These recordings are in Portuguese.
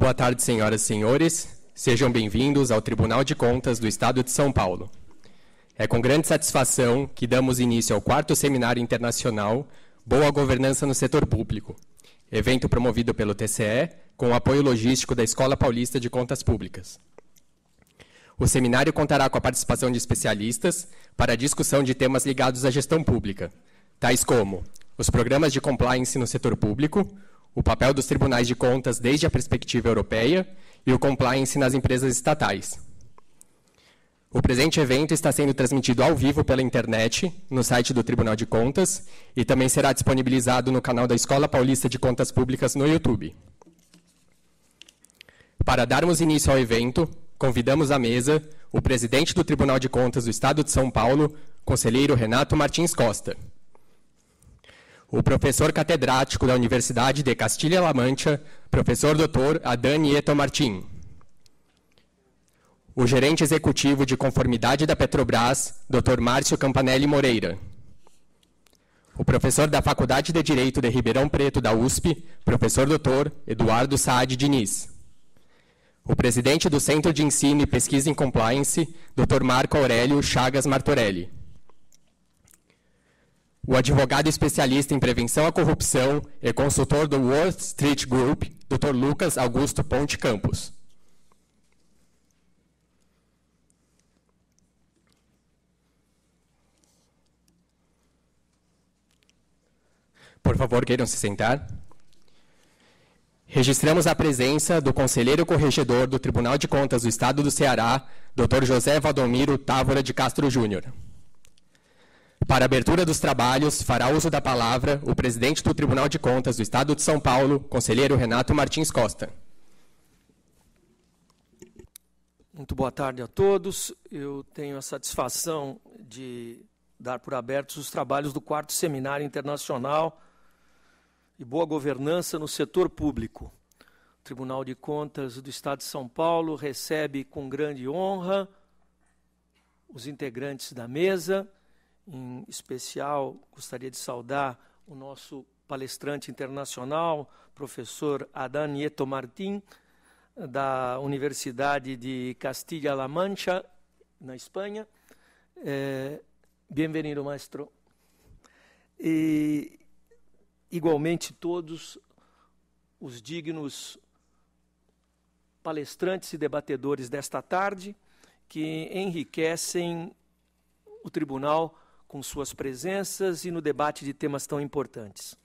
Boa tarde, senhoras e senhores. Sejam bem-vindos ao Tribunal de Contas do Estado de São Paulo. É com grande satisfação que damos início ao 4º Seminário Internacional Boa Governança no Setor Público, evento promovido pelo TCE com o apoio logístico da Escola Paulista de Contas Públicas. O seminário contará com a participação de especialistas para a discussão de temas ligados à gestão pública, tais como os programas de compliance no setor público, o papel dos tribunais de contas desde a perspectiva europeia e o compliance nas empresas estatais. O presente evento está sendo transmitido ao vivo pela internet, no site do Tribunal de Contas, e também será disponibilizado no canal da Escola Paulista de Contas Públicas no YouTube. Para darmos início ao evento, convidamos à mesa o presidente do Tribunal de Contas do Estado de São Paulo, conselheiro Renato Martins Costa. O professor catedrático da Universidade de Castilha-La Mancha, professor Dr. Adán Nieto Martín. O gerente executivo de conformidade da Petrobras, Dr. Márcio Campanelli Moreira. O professor da Faculdade de Direito de Ribeirão Preto da USP, professor Dr. Eduardo Saad Diniz. O presidente do Centro de Ensino e Pesquisa em Compliance, Dr. Marco Aurélio Chagas Martorelli. O advogado especialista em prevenção à corrupção e consultor do Wall Street Group, Dr. Lucas Augusto Ponte Campos. Por favor, queiram se sentar. Registramos a presença do conselheiro corregedor do Tribunal de Contas do Estado do Ceará, Dr. José Valdomiro Távora de Castro Júnior. Para a abertura dos trabalhos, fará uso da palavra o presidente do Tribunal de Contas do Estado de São Paulo, conselheiro Renato Martins Costa. Muito boa tarde a todos. Eu tenho a satisfação de dar por abertos os trabalhos do 4º Seminário Internacional de Boa Governança no Setor Público. O Tribunal de Contas do Estado de São Paulo recebe com grande honra os integrantes da mesa. Em especial, gostaria de saudar o nosso palestrante internacional, professor Adán Nieto Martín, da Universidade de Castilla-La Mancha, na Espanha. Bem-vindo, maestro. E, igualmente, todos os dignos palestrantes e debatedores desta tarde, que enriquecem o tribunal com suas presenças e no debate de temas tão importantes.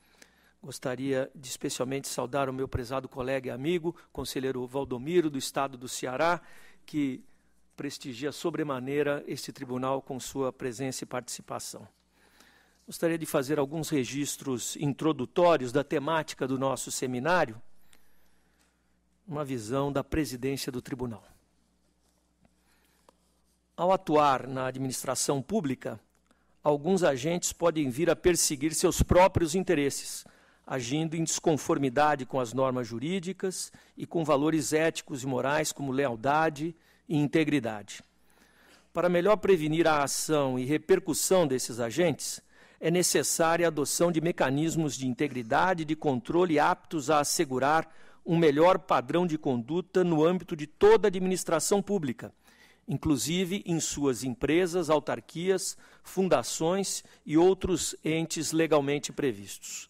Gostaria de especialmente saudar o meu prezado colega e amigo, conselheiro Valdomiro, do Estado do Ceará, que prestigia sobremaneira este tribunal com sua presença e participação. Gostaria de fazer alguns registros introdutórios da temática do nosso seminário, uma visão da presidência do tribunal. Ao atuar na administração pública, alguns agentes podem vir a perseguir seus próprios interesses, agindo em desconformidade com as normas jurídicas e com valores éticos e morais como lealdade e integridade. Para melhor prevenir a ação e repercussão desses agentes, é necessária a adoção de mecanismos de integridade e de controle aptos a assegurar um melhor padrão de conduta no âmbito de toda a administração pública, inclusive em suas empresas, autarquias, fundações e outros entes legalmente previstos.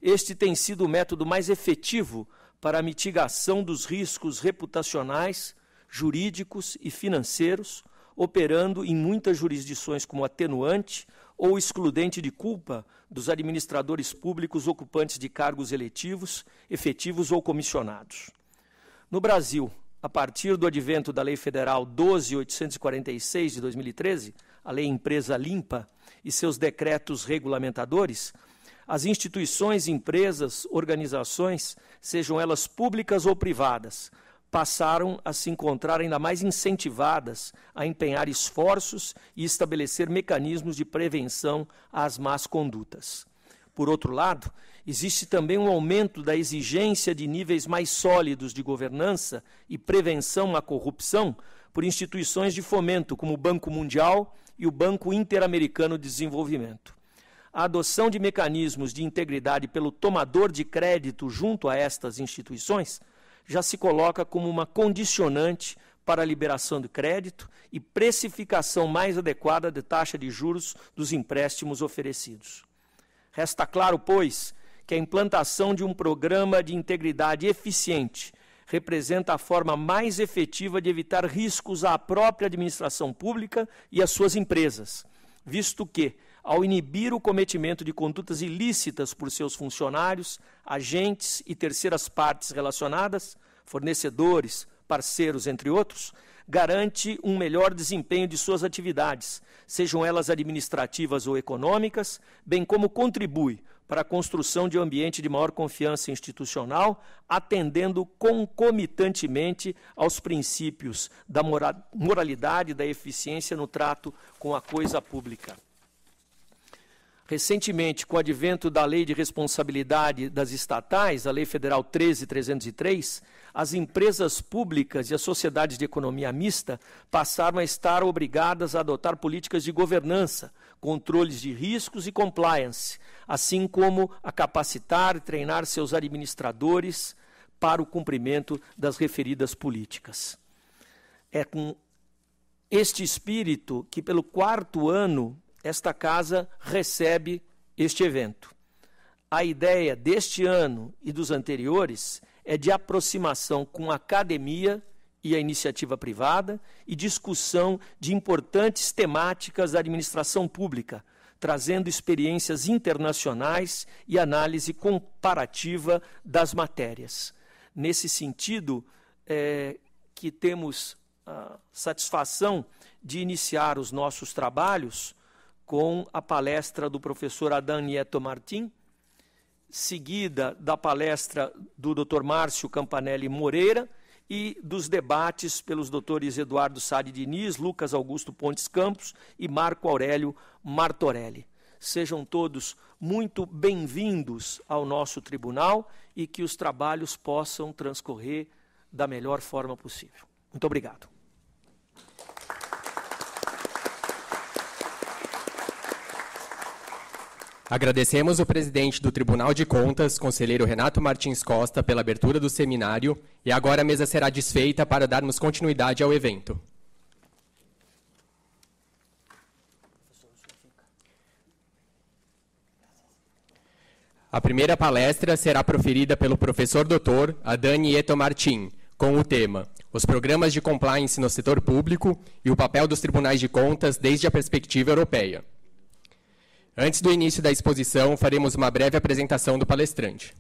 Este tem sido o método mais efetivo para a mitigação dos riscos reputacionais, jurídicos e financeiros, operando em muitas jurisdições como atenuante ou excludente de culpa dos administradores públicos ocupantes de cargos eletivos, efetivos ou comissionados. No Brasil, a partir do advento da Lei Federal 12.846 de 2013, a Lei Empresa Limpa e seus decretos regulamentadores, as instituições, empresas, organizações, sejam elas públicas ou privadas, passaram a se encontrar ainda mais incentivadas a empenhar esforços e estabelecer mecanismos de prevenção às más condutas. Por outro lado, existe também um aumento da exigência de níveis mais sólidos de governança e prevenção à corrupção por instituições de fomento, como o Banco Mundial e o Banco Interamericano de Desenvolvimento. A adoção de mecanismos de integridade pelo tomador de crédito junto a estas instituições já se coloca como uma condicionante para a liberação de crédito e precificação mais adequada de taxa de juros dos empréstimos oferecidos. Resta claro, pois, que a implantação de um programa de integridade eficiente representa a forma mais efetiva de evitar riscos à própria administração pública e às suas empresas, visto que, ao inibir o cometimento de condutas ilícitas por seus funcionários, agentes e terceiras partes relacionadas, fornecedores, parceiros, entre outros, garante um melhor desempenho de suas atividades, sejam elas administrativas ou econômicas, bem como contribui para a construção de um ambiente de maior confiança institucional, atendendo concomitantemente aos princípios da moralidade e da eficiência no trato com a coisa pública. Recentemente, com o advento da Lei de Responsabilidade das Estatais, a Lei Federal 13.303, as empresas públicas e as sociedades de economia mista passaram a estar obrigadas a adotar políticas de governança, controles de riscos e compliance, assim como a capacitar e treinar seus administradores para o cumprimento das referidas políticas. É com este espírito que, pelo 4º ano, esta casa recebe este evento. A ideia deste ano e dos anteriores é de aproximação com a academia e a iniciativa privada e discussão de importantes temáticas da administração pública, trazendo experiências internacionais e análise comparativa das matérias. Nesse sentido, que temos a satisfação de iniciar os nossos trabalhos com a palestra do professor Adán Nieto Martín, seguida da palestra do Dr. Márcio Campanelli Moreira e dos debates pelos doutores Eduardo Sade Diniz, Lucas Augusto Pontes Campos e Marco Aurélio Martorelli. Sejam todos muito bem-vindos ao nosso tribunal e que os trabalhos possam transcorrer da melhor forma possível. Muito obrigado. Agradecemos o presidente do Tribunal de Contas, conselheiro Renato Martins Costa, pela abertura do seminário, e agora a mesa será desfeita para darmos continuidade ao evento. A primeira palestra será proferida pelo professor Dr. Adán Nieto Martín, com o tema Os programas de compliance no setor público e o papel dos tribunais de contas desde a perspectiva europeia. Antes do início da exposição, faremos uma breve apresentação do palestrante.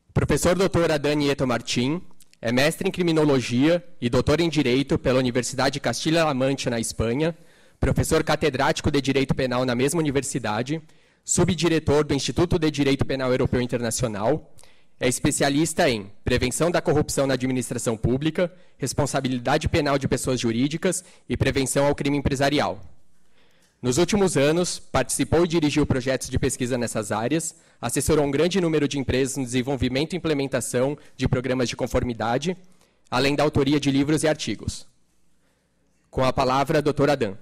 O professor Dr. Adán Nieto Martín é mestre em Criminologia e doutor em Direito pela Universidade de Castilla-La Mancha, na Espanha, professor catedrático de Direito Penal na mesma universidade, subdiretor do Instituto de Direito Penal Europeu Internacional, é especialista em prevenção da corrupção na administração pública, responsabilidade penal de pessoas jurídicas e prevenção ao crime empresarial. Nos últimos anos, participou e dirigiu projetos de pesquisa nessas áreas, assessorou um grande número de empresas no desenvolvimento e implementação de programas de conformidade, além da autoria de livros e artigos. Com a palavra, Dr. Adán.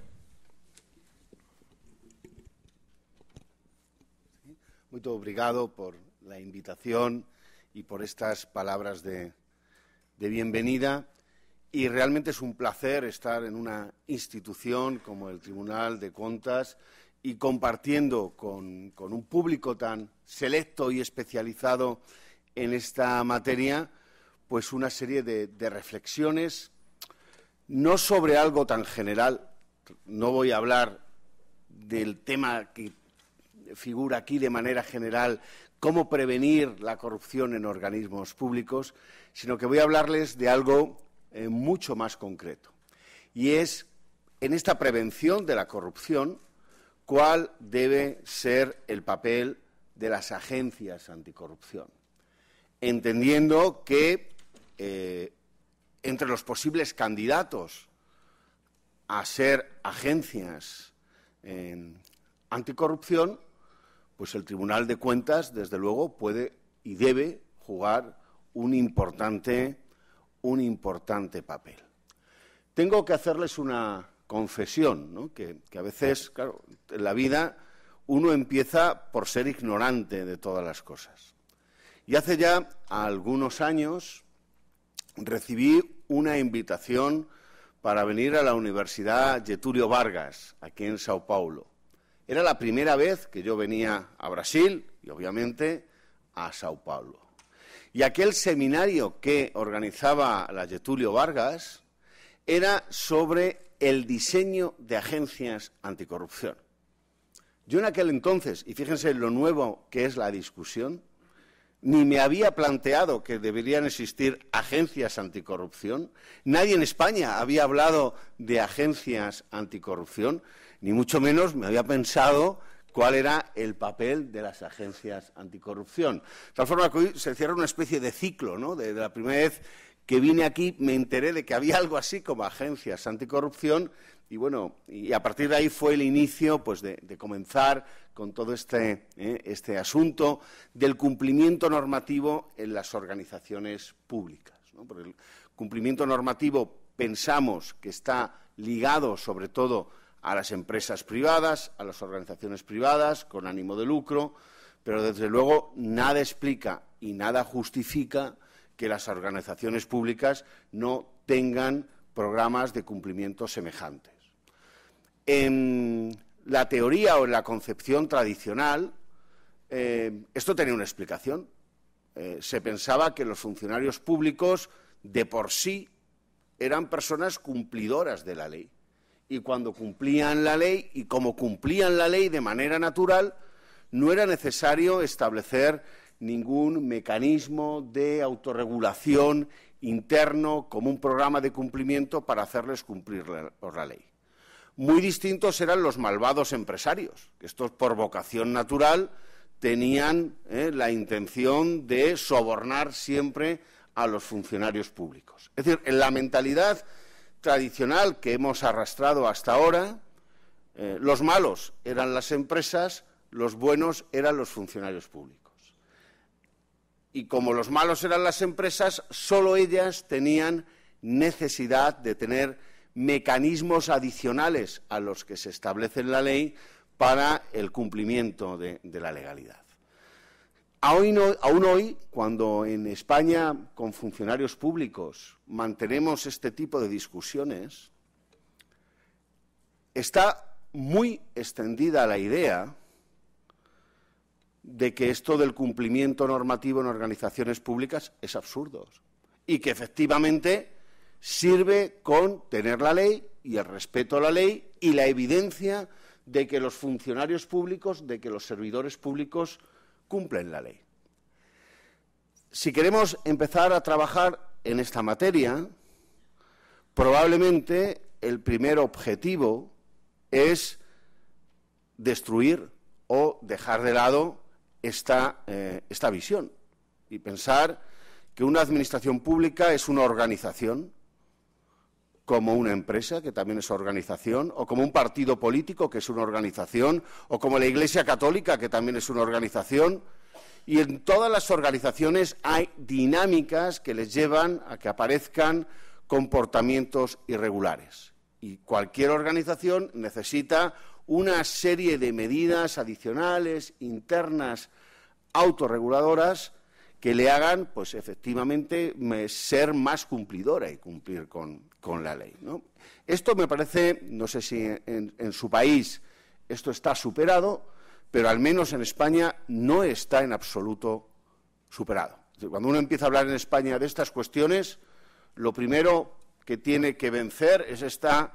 Muito obrigado por la invitación y por estas palabras de bienvenida. Y realmente es un placer estar en una institución como el Tribunal de Cuentas y compartiendo con un público tan selecto y especializado en esta materia, pues una serie de reflexiones, no sobre algo tan general. No voy a hablar del tema que figura aquí de manera general, cómo prevenir la corrupción en organismos públicos, sino que voy a hablarles de algo mucho más concreto. Y es, en esta prevención de la corrupción, cuál debe ser el papel de las agencias anticorrupción. Entendiendo que entre los posibles candidatos a ser agencias anticorrupción, pues el Tribunal de Cuentas, desde luego, puede y debe jugar un importante papel. Tengo que hacerles una confesión, ¿no? que a veces, claro, en la vida uno empieza por ser ignorante de todas las cosas. Y hace ya algunos años recibí una invitación para venir a la Universidad Getúlio Vargas, aquí en Sao Paulo. Era la primera vez que yo venía a Brasil y, obviamente, a Sao Paulo. Y aquel seminario que organizaba la Getúlio Vargas era sobre el diseño de agencias anticorrupción. Yo en aquel entonces, y fíjense lo nuevo que es la discusión, ni me había planteado que deberían existir agencias anticorrupción. Nadie en España había hablado de agencias anticorrupción, ni mucho menos me había pensado cuál era el papel de las agencias anticorrupción. De tal forma que hoy se cierra una especie de ciclo, ¿no? De la primera vez que vine aquí me enteré de que había algo así como agencias anticorrupción y, bueno, y a partir de ahí fue el inicio pues, de comenzar con todo este asunto del cumplimiento normativo en las organizaciones públicas, ¿no? Porque el cumplimiento normativo pensamos que está ligado sobre todo a las empresas privadas, a las organizaciones privadas con ánimo de lucro, pero desde luego nada explica y nada justifica que las organizaciones públicas no tengan programas de cumplimiento semejantes. En la teoría o en la concepción tradicional, esto tenía una explicación. Se pensaba que los funcionarios públicos de por sí eran personas cumplidoras de la ley. Y cuando cumplían la ley, y como cumplían la ley de manera natural, no era necesario establecer ningún mecanismo de autorregulación interno como un programa de cumplimiento para hacerles cumplir por la ley. Muy distintos eran los malvados empresarios, que estos por vocación natural tenían la intención de sobornar siempre a los funcionarios públicos. Es decir, en la mentalidad tradicional que hemos arrastrado hasta ahora, los malos eran las empresas, los buenos eran los funcionarios públicos. Y como los malos eran las empresas, solo ellas tenían necesidad de tener mecanismos adicionales a los que se establece en la ley para el cumplimiento de la legalidad. Aún hoy, cuando en España con funcionarios públicos mantenemos este tipo de discusiones, está muy extendida la idea de que esto del cumplimiento normativo en organizaciones públicas es absurdo y que efectivamente sirve con tener la ley y el respeto a la ley y la evidencia de que los funcionarios públicos, de que los servidores públicos cumplen la ley. Si queremos empezar a trabajar en esta materia, probablemente el primer objetivo es destruir o dejar de lado esta visión y pensar que una administración pública es una organización, como una empresa, que también es organización, o como un partido político, que es una organización, o como la Iglesia Católica, que también es una organización. Y en todas las organizaciones hay dinámicas que les llevan a que aparezcan comportamientos irregulares. Y cualquier organización necesita una serie de medidas adicionales, internas, autorreguladoras, que le hagan, pues efectivamente, ser más cumplidora y cumplir con la ley, ¿no? Esto me parece, no sé si en su país esto está superado, pero al menos en España no está en absoluto superado. Es decir, cuando uno empieza a hablar en España de estas cuestiones, lo primero que tiene que vencer es esta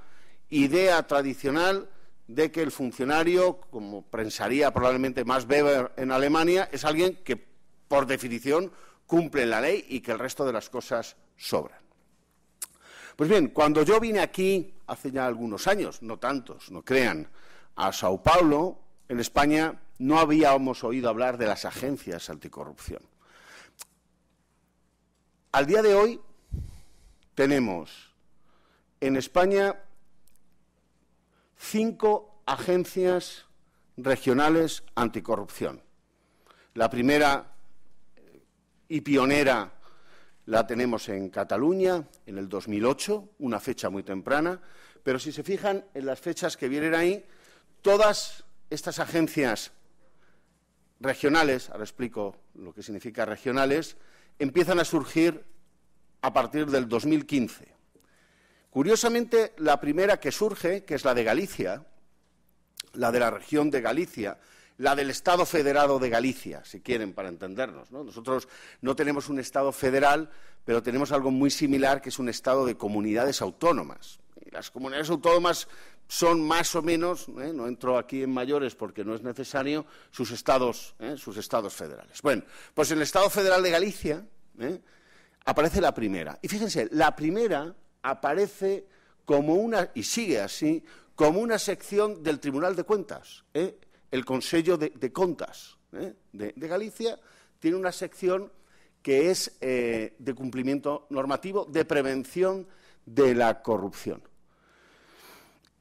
idea tradicional de que el funcionario, como pensaría probablemente Max Weber en Alemania, es alguien que por definición cumple la ley y que el resto de las cosas sobran. Pues bien, cuando yo vine aquí hace ya algunos años, no tantos, no crean, a Sao Paulo, en España no habíamos oído hablar de las agencias anticorrupción. Al día de hoy tenemos en España 5 agencias regionales anticorrupción. La primera y pionera la tenemos en Cataluña, en el 2008, una fecha muy temprana, pero si se fijan en las fechas que vienen ahí, todas estas agencias regionales, ahora explico lo que significa regionales, empiezan a surgir a partir del 2015. Curiosamente, la primera que surge, que es la de Galicia, la de la región de Galicia, la del Estado Federado de Galicia, si quieren, para entendernos, ¿no? Nosotros no tenemos un Estado federal, pero tenemos algo muy similar, que es un Estado de comunidades autónomas. Y las comunidades autónomas son más o menos, no entro aquí en mayores porque no es necesario, sus estados federales. Bueno, pues en el Estado Federal de Galicia aparece la primera. Y fíjense, la primera aparece como una, y sigue así, como una sección del Tribunal de Cuentas. El Consello de Contas de Galicia tiene una sección que es de cumplimiento normativo, de prevención de la corrupción.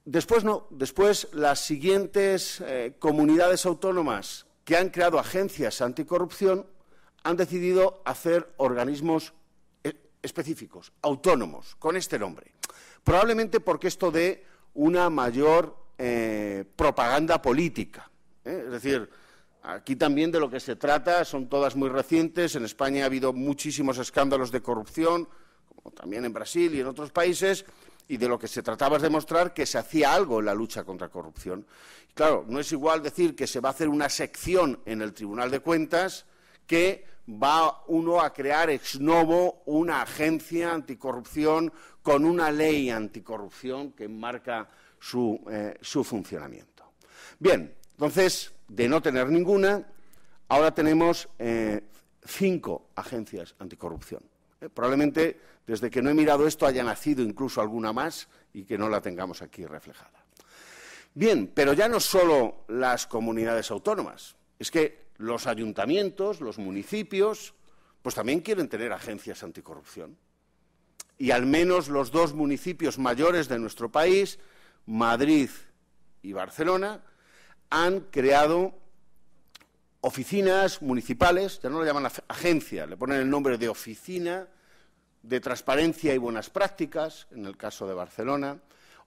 Después no, después las siguientes comunidades autónomas que han creado agencias anticorrupción han decidido hacer organismos específicos, autónomos, con este nombre. Probablemente porque esto dé una mayor propaganda política. Es decir, aquí también de lo que se trata, son todas muy recientes. En España ha habido muchísimos escándalos de corrupción, como también en Brasil y en otros países, y de lo que se trataba es demostrar que se hacía algo en la lucha contra la corrupción. Y claro, no es igual decir que se va a hacer una sección en el Tribunal de Cuentas que va uno a crear ex novo una agencia anticorrupción con una ley anticorrupción que marca su funcionamiento. Bien, entonces, de no tener ninguna, ahora tenemos 5 agencias anticorrupción. Probablemente, desde que no he mirado esto, haya nacido incluso alguna más y que no la tengamos aquí reflejada. Bien, pero ya no solo las comunidades autónomas, es que los ayuntamientos, los municipios, pues también quieren tener agencias anticorrupción. Y al menos los 2 municipios mayores de nuestro país, Madrid y Barcelona, han creado oficinas municipales, ya no lo llaman agencia, le ponen el nombre de oficina de transparencia y buenas prácticas, en el caso de Barcelona,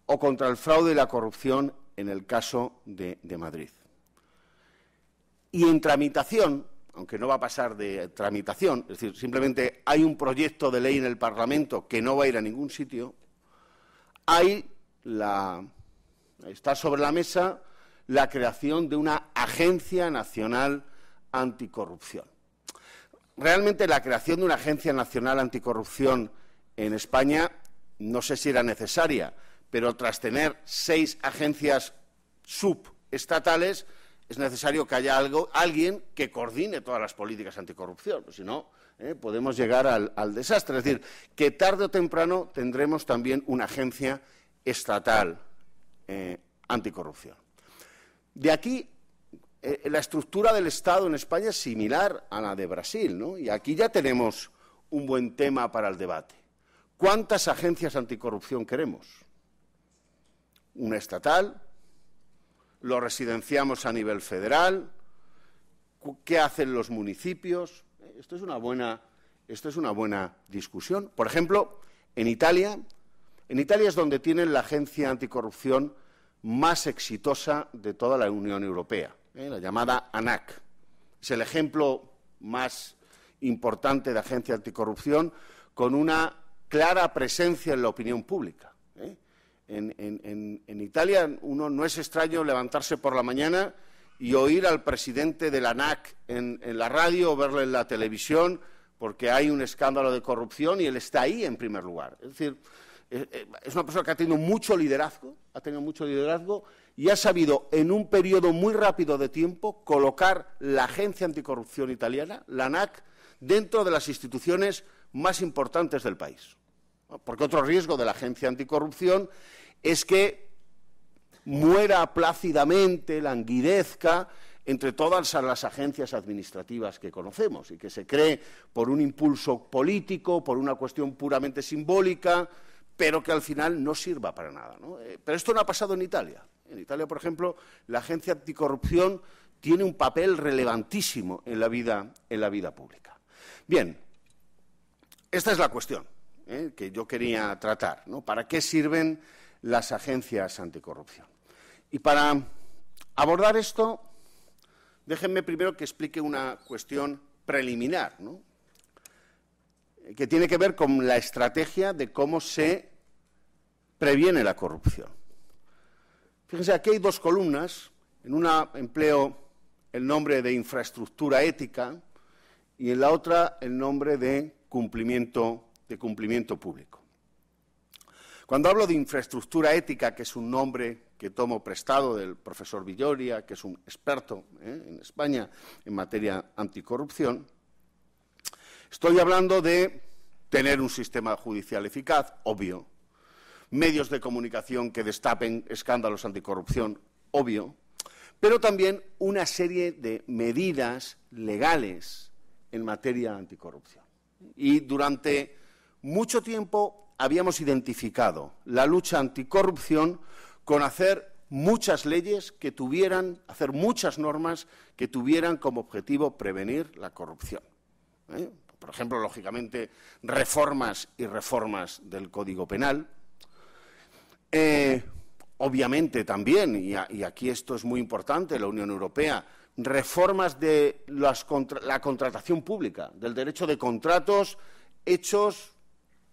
o contra el fraude y la corrupción, en el caso de Madrid. Y en tramitación, aunque no va a pasar de tramitación, es decir, simplemente hay un proyecto de ley en el Parlamento que no va a ir a ningún sitio, está sobre la mesa la creación de una Agencia Nacional Anticorrupción. Realmente la creación de una Agencia Nacional Anticorrupción en España no sé si era necesaria, pero tras tener 6 agencias subestatales es necesario que haya alguien que coordine todas las políticas anticorrupción, si no podemos llegar al desastre. Es decir, que tarde o temprano tendremos también una agencia estatal anticorrupción. De aquí, la estructura del Estado en España es similar a la de Brasil, ¿no? Y aquí ya tenemos un buen tema para el debate. ¿Cuántas agencias anticorrupción queremos? ¿Una estatal? ¿Lo residenciamos a nivel federal? ¿Qué hacen los municipios? Esto es una buena discusión. Por ejemplo, en Italia es donde tienen la agencia anticorrupción más exitosa de toda la Unión Europea, la llamada ANAC. Es el ejemplo más importante de agencia anticorrupción con una clara presencia en la opinión pública. En Italia no es extraño levantarse por la mañana y oír al presidente de la ANAC en la radio o verle en la televisión porque hay un escándalo de corrupción y él está ahí en primer lugar. Es decir, es una persona que ha tenido mucho liderazgo y ha sabido en un periodo muy rápido de tiempo colocar la agencia anticorrupción italiana, la ANAC, dentro de las instituciones más importantes del país. Porque otro riesgo de la agencia anticorrupción es que muera plácidamente, languidezca entre todas las agencias administrativas que conocemos y que se cree por un impulso político, por una cuestión puramente simbólica, pero que al final no sirva para nada, ¿no? Pero esto no ha pasado en Italia. En Italia, por ejemplo, la agencia anticorrupción tiene un papel relevantísimo en la vida pública. Bien, esta es la cuestión que yo quería tratar, ¿no? ¿Para qué sirven las agencias anticorrupción? Y para abordar esto, déjenme primero que explique una cuestión preliminar, ¿no?, que tiene que ver con la estrategia de cómo se previene la corrupción. Fíjense, aquí hay dos columnas. En una empleo el nombre de infraestructura ética y en la otra el nombre de cumplimiento público. Cuando hablo de infraestructura ética, que es un nombre que tomo prestado del profesor Villoria, que es un experto en España en materia anticorrupción, estoy hablando de tener un sistema judicial eficaz, obvio, medios de comunicación que destapen escándalos anticorrupción, obvio, pero también una serie de medidas legales en materia anticorrupción. Y durante mucho tiempo habíamos identificado la lucha anticorrupción con hacer muchas leyes que tuvieran, hacer muchas normas que tuvieran como objetivo prevenir la corrupción. Por ejemplo, lógicamente, reformas y reformas del Código Penal. Obviamente también, y aquí esto es muy importante, la Unión Europea, reformas de la contratación pública, del derecho de contratos hechos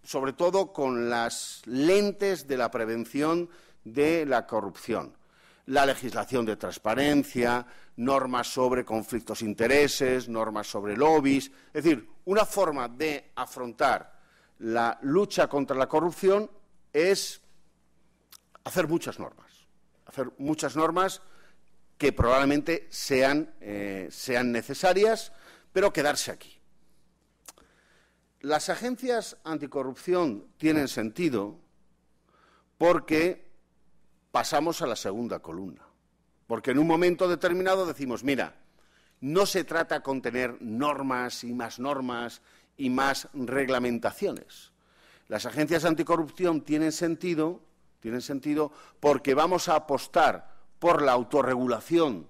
sobre todo con las lentes de la prevención de la corrupción. La legislación de transparencia, normas sobre conflictos de intereses, normas sobre lobbies. Es decir, una forma de afrontar la lucha contra la corrupción es hacer muchas normas que probablemente sean necesarias, pero quedarse aquí. Las agencias anticorrupción tienen sentido porque pasamos a la segunda columna, porque en un momento determinado decimos, mira, no se trata con tener normas y más reglamentaciones. Las agencias anticorrupción tienen sentido porque vamos a apostar por la autorregulación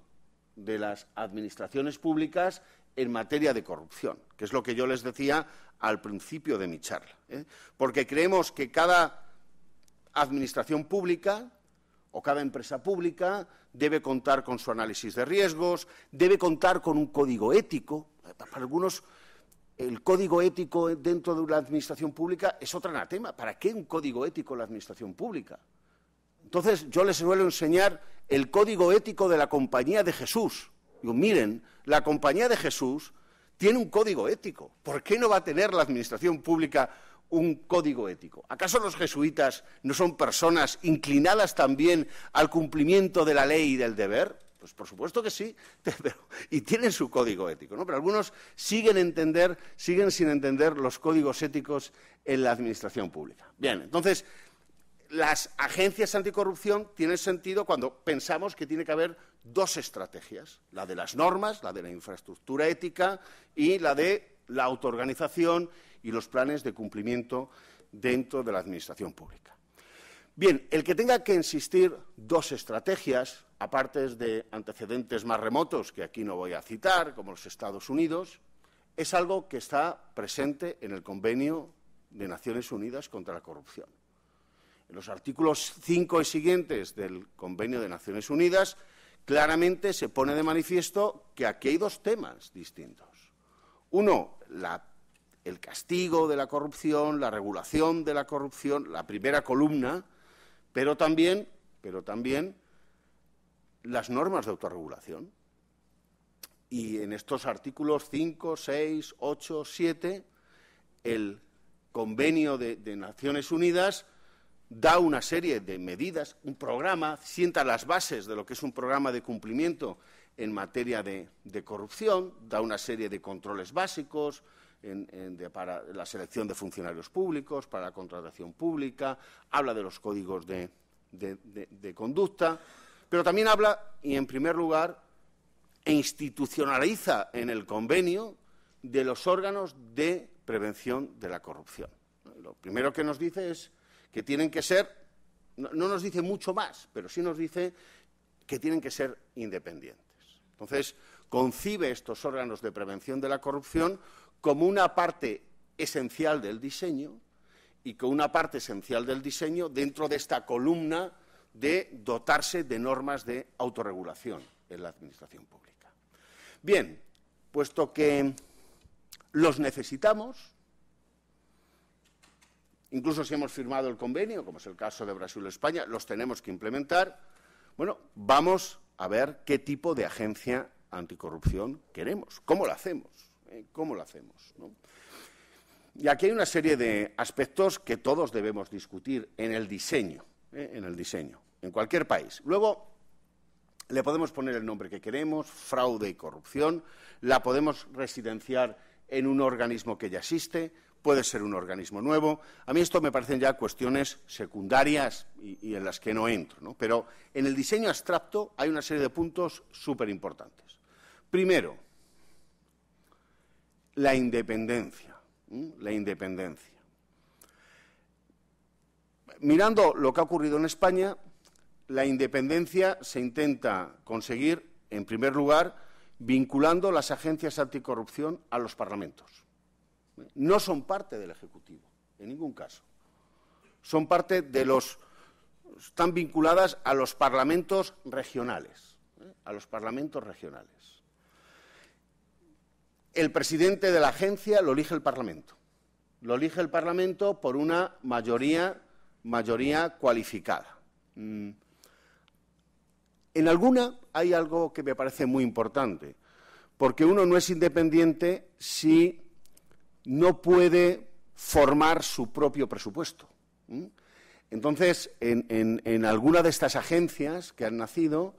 de las administraciones públicas en materia de corrupción, que es lo que yo les decía al principio de mi charla, porque creemos que cada administración pública o cada empresa pública debe contar con su análisis de riesgos, debe contar con un código ético. Para algunos, el código ético dentro de una administración pública es otro anatema. ¿Para qué un código ético en la administración pública? Entonces, yo les suelo enseñar el código ético de la Compañía de Jesús. Digo, miren, la Compañía de Jesús tiene un código ético. ¿Por qué no va a tener la administración pública un código ético? ¿Acaso los jesuitas no son personas inclinadas también al cumplimiento de la ley y del deber? Pues por supuesto que sí, y tienen su código ético, ¿no? Pero algunos siguen sin entender los códigos éticos en la administración pública. Bien, entonces, las agencias anticorrupción tienen sentido cuando pensamos que tiene que haber dos estrategias, la de las normas, la de la infraestructura ética y la de la autoorganización y los planes de cumplimiento dentro de la administración pública. Bien, el que tenga que existir dos estrategias, aparte de antecedentes más remotos, que aquí no voy a citar, como los Estados Unidos, es algo que está presente en el Convenio de Naciones Unidas contra la Corrupción. En los artículos 5 y siguientes del Convenio de Naciones Unidas, claramente se pone de manifiesto que aquí hay dos temas distintos. Uno, el castigo de la corrupción, la regulación de la corrupción, la primera columna, pero también las normas de autorregulación. Y en estos artículos 5, 6, 8, 7, el Convenio de Naciones Unidas da una serie de medidas, un programa, sienta las bases de lo que es un programa de cumplimiento en materia de corrupción, da una serie de controles básicos para la selección de funcionarios públicos, para la contratación pública, habla de los códigos de conducta, pero también habla, y en primer lugar, e institucionaliza en el convenio de los órganos de prevención de la corrupción. Lo primero que nos dice es que tienen que ser, no nos dice mucho más, pero sí nos dice que tienen que ser independientes. Entonces, concibe estos órganos de prevención de la corrupción como una parte esencial del diseño y como una parte esencial del diseño dentro de esta columna de dotarse de normas de autorregulación en la administración pública. Bien, puesto que los necesitamos, incluso si hemos firmado el convenio, como es el caso de Brasil o España, los tenemos que implementar. Bueno, vamos a ver qué tipo de agencia anticorrupción queremos, cómo la hacemos, ¿no? Y aquí hay una serie de aspectos que todos debemos discutir en el diseño, en cualquier país. Luego, le podemos poner el nombre que queremos, fraude y corrupción, la podemos residenciar en un organismo que ya existe, puede ser un organismo nuevo. A mí esto me parecen ya cuestiones secundarias y en las que no entro, ¿no? Pero en el diseño abstracto hay una serie de puntos súper importantes. Primero, la independencia. Mirando lo que ha ocurrido en España, la independencia se intenta conseguir, en primer lugar, vinculando las agencias anticorrupción a los parlamentos. No son parte del Ejecutivo, en ningún caso. Son parte de están vinculadas a los parlamentos regionales, El presidente de la agencia lo elige el Parlamento. Lo elige el Parlamento por una mayoría cualificada. En alguna hay algo que me parece muy importante, porque uno no es independiente si no puede formar su propio presupuesto. Entonces, en alguna de estas agencias que han nacido,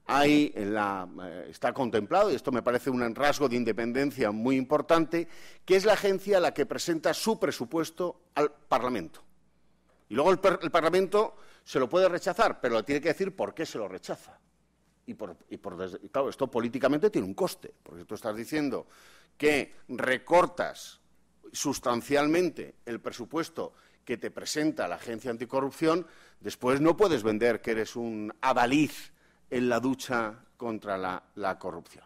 está contemplado, y esto me parece un rasgo de independencia muy importante, que es la agencia la que presenta su presupuesto al Parlamento. Y luego el Parlamento se lo puede rechazar, pero le tiene que decir por qué se lo rechaza. Y claro, esto políticamente tiene un coste, porque tú estás diciendo que recortas sustancialmente el presupuesto que te presenta la agencia anticorrupción, después no puedes vender que eres un adalid en la lucha contra la corrupción.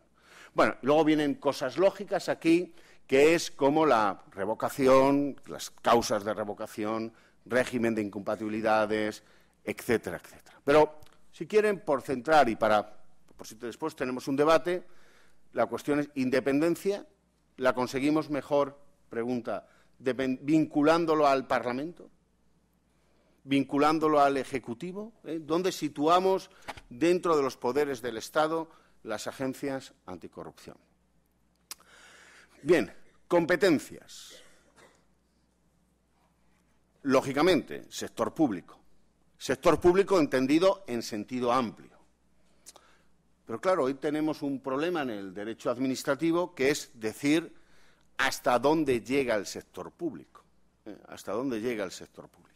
Bueno, luego vienen cosas lógicas aquí, que es como la revocación, las causas de revocación, régimen de incompatibilidades, etcétera, etcétera. Pero, si quieren, por centrar y por si después tenemos un debate, la cuestión es independencia, ¿la conseguimos mejor, pregunta, vinculándolo al Parlamento? ¿Vinculándolo al Ejecutivo? ¿Dónde situamos dentro de los poderes del Estado las agencias anticorrupción? Bien, competencias. Lógicamente, sector público. Sector público entendido en sentido amplio. Pero claro, hoy tenemos un problema en el derecho administrativo que es decir hasta dónde llega el sector público. ¿Hasta dónde llega el sector público?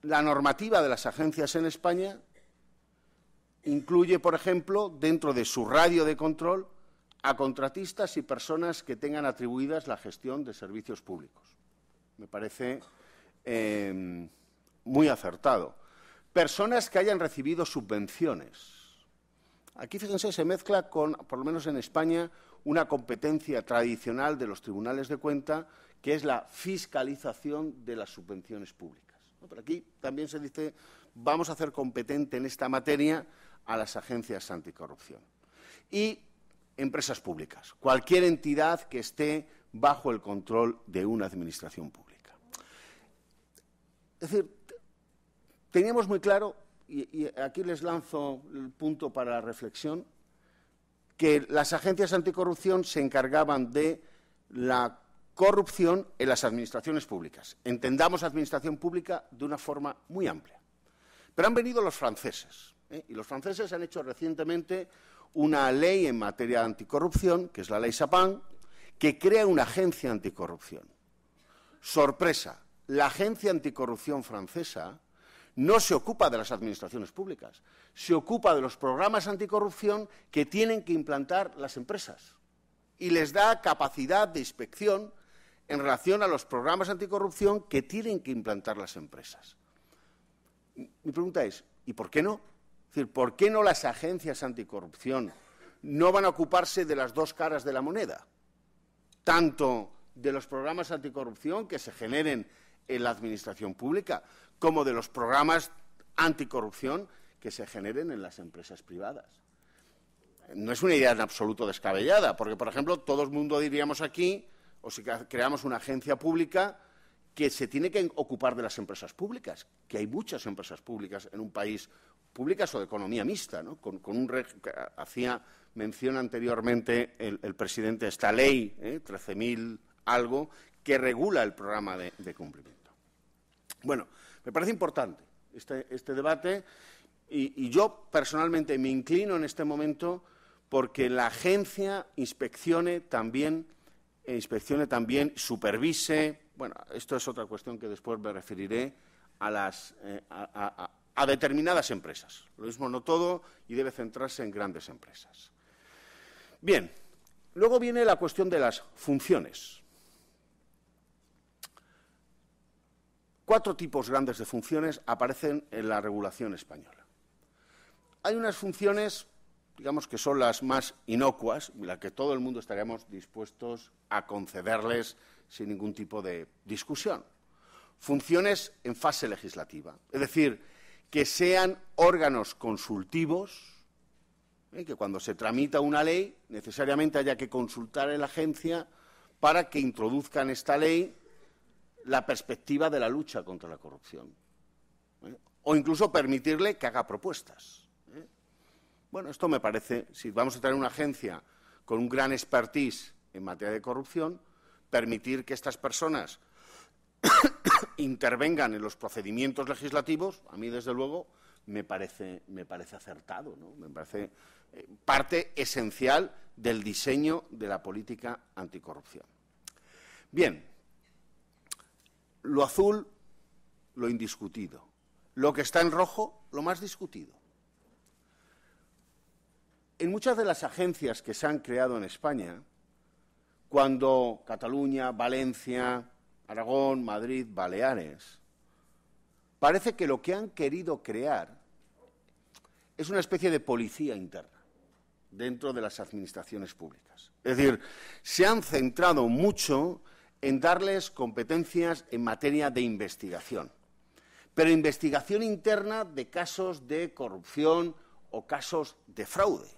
La normativa de las agencias en España incluye, por ejemplo, dentro de su radio de control, a contratistas y personas que tengan atribuidas la gestión de servicios públicos. Me parece muy acertado. Personas que hayan recibido subvenciones. Aquí, fíjense, se mezcla con, por lo menos en España, una competencia tradicional de los tribunales de cuenta, que es la fiscalización de las subvenciones públicas. Pero aquí también se dice, vamos a hacer competente en esta materia a las agencias anticorrupción. Y empresas públicas, cualquier entidad que esté bajo el control de una administración pública. Es decir, teníamos muy claro, y aquí les lanzo el punto para la reflexión, que las agencias anticorrupción se encargaban de la corrupción en las administraciones públicas. Entendamos administración pública de una forma muy amplia. Pero han venido los franceses, y los franceses han hecho recientemente una ley en materia de anticorrupción, que es la ley Sapin, que crea una agencia anticorrupción. Sorpresa, la agencia anticorrupción francesa no se ocupa de las administraciones públicas, se ocupa de los programas anticorrupción que tienen que implantar las empresas y les da capacidad de inspección en relación a los programas anticorrupción que tienen que implantar las empresas. Mi pregunta es, ¿y por qué no? Es decir, ¿por qué no las agencias anticorrupción no van a ocuparse de las dos caras de la moneda? Tanto de los programas anticorrupción que se generen en la administración pública, como de los programas anticorrupción que se generen en las empresas privadas. No es una idea en absoluto descabellada, porque, por ejemplo, todo el mundo diríamos aquí, o si creamos una agencia pública que se tiene que ocupar de las empresas públicas, que hay muchas empresas públicas en un país, públicas o de economía mixta, ¿no? Hacía mención anteriormente el presidente de esta ley, 13.000 algo, que regula el programa de cumplimiento. Bueno, me parece importante este debate y yo personalmente me inclino en este momento porque la agencia inspeccione también, supervise. Bueno, esto es otra cuestión que después me referiré a determinadas empresas. Lo mismo no todo y debe centrarse en grandes empresas. Bien, luego viene la cuestión de las funciones. 4 tipos grandes de funciones aparecen en la regulación española. Hay unas funciones, digamos, que son las más inocuas, las que todo el mundo estaríamos dispuestos a concederles sin ningún tipo de discusión. Funciones en fase legislativa, es decir, que sean órganos consultivos, que cuando se tramita una ley necesariamente haya que consultar en la agencia para que introduzcan esta ley la perspectiva de la lucha contra la corrupción, o incluso permitirle que haga propuestas. Bueno, esto me parece, si vamos a tener una agencia con un gran expertise en materia de corrupción, permitir que estas personas intervengan en los procedimientos legislativos, a mí, desde luego, me parece acertado, ¿no? Me parece parte esencial del diseño de la política anticorrupción. Bien, lo azul, lo indiscutido. Lo que está en rojo, lo más discutido. En muchas de las agencias que se han creado en España, cuando Cataluña, Valencia, Aragón, Madrid, Baleares, parece que lo que han querido crear es una especie de policía interna dentro de las administraciones públicas. Es decir, se han centrado mucho en darles competencias en materia de investigación, pero investigación interna de casos de corrupción o casos de fraude.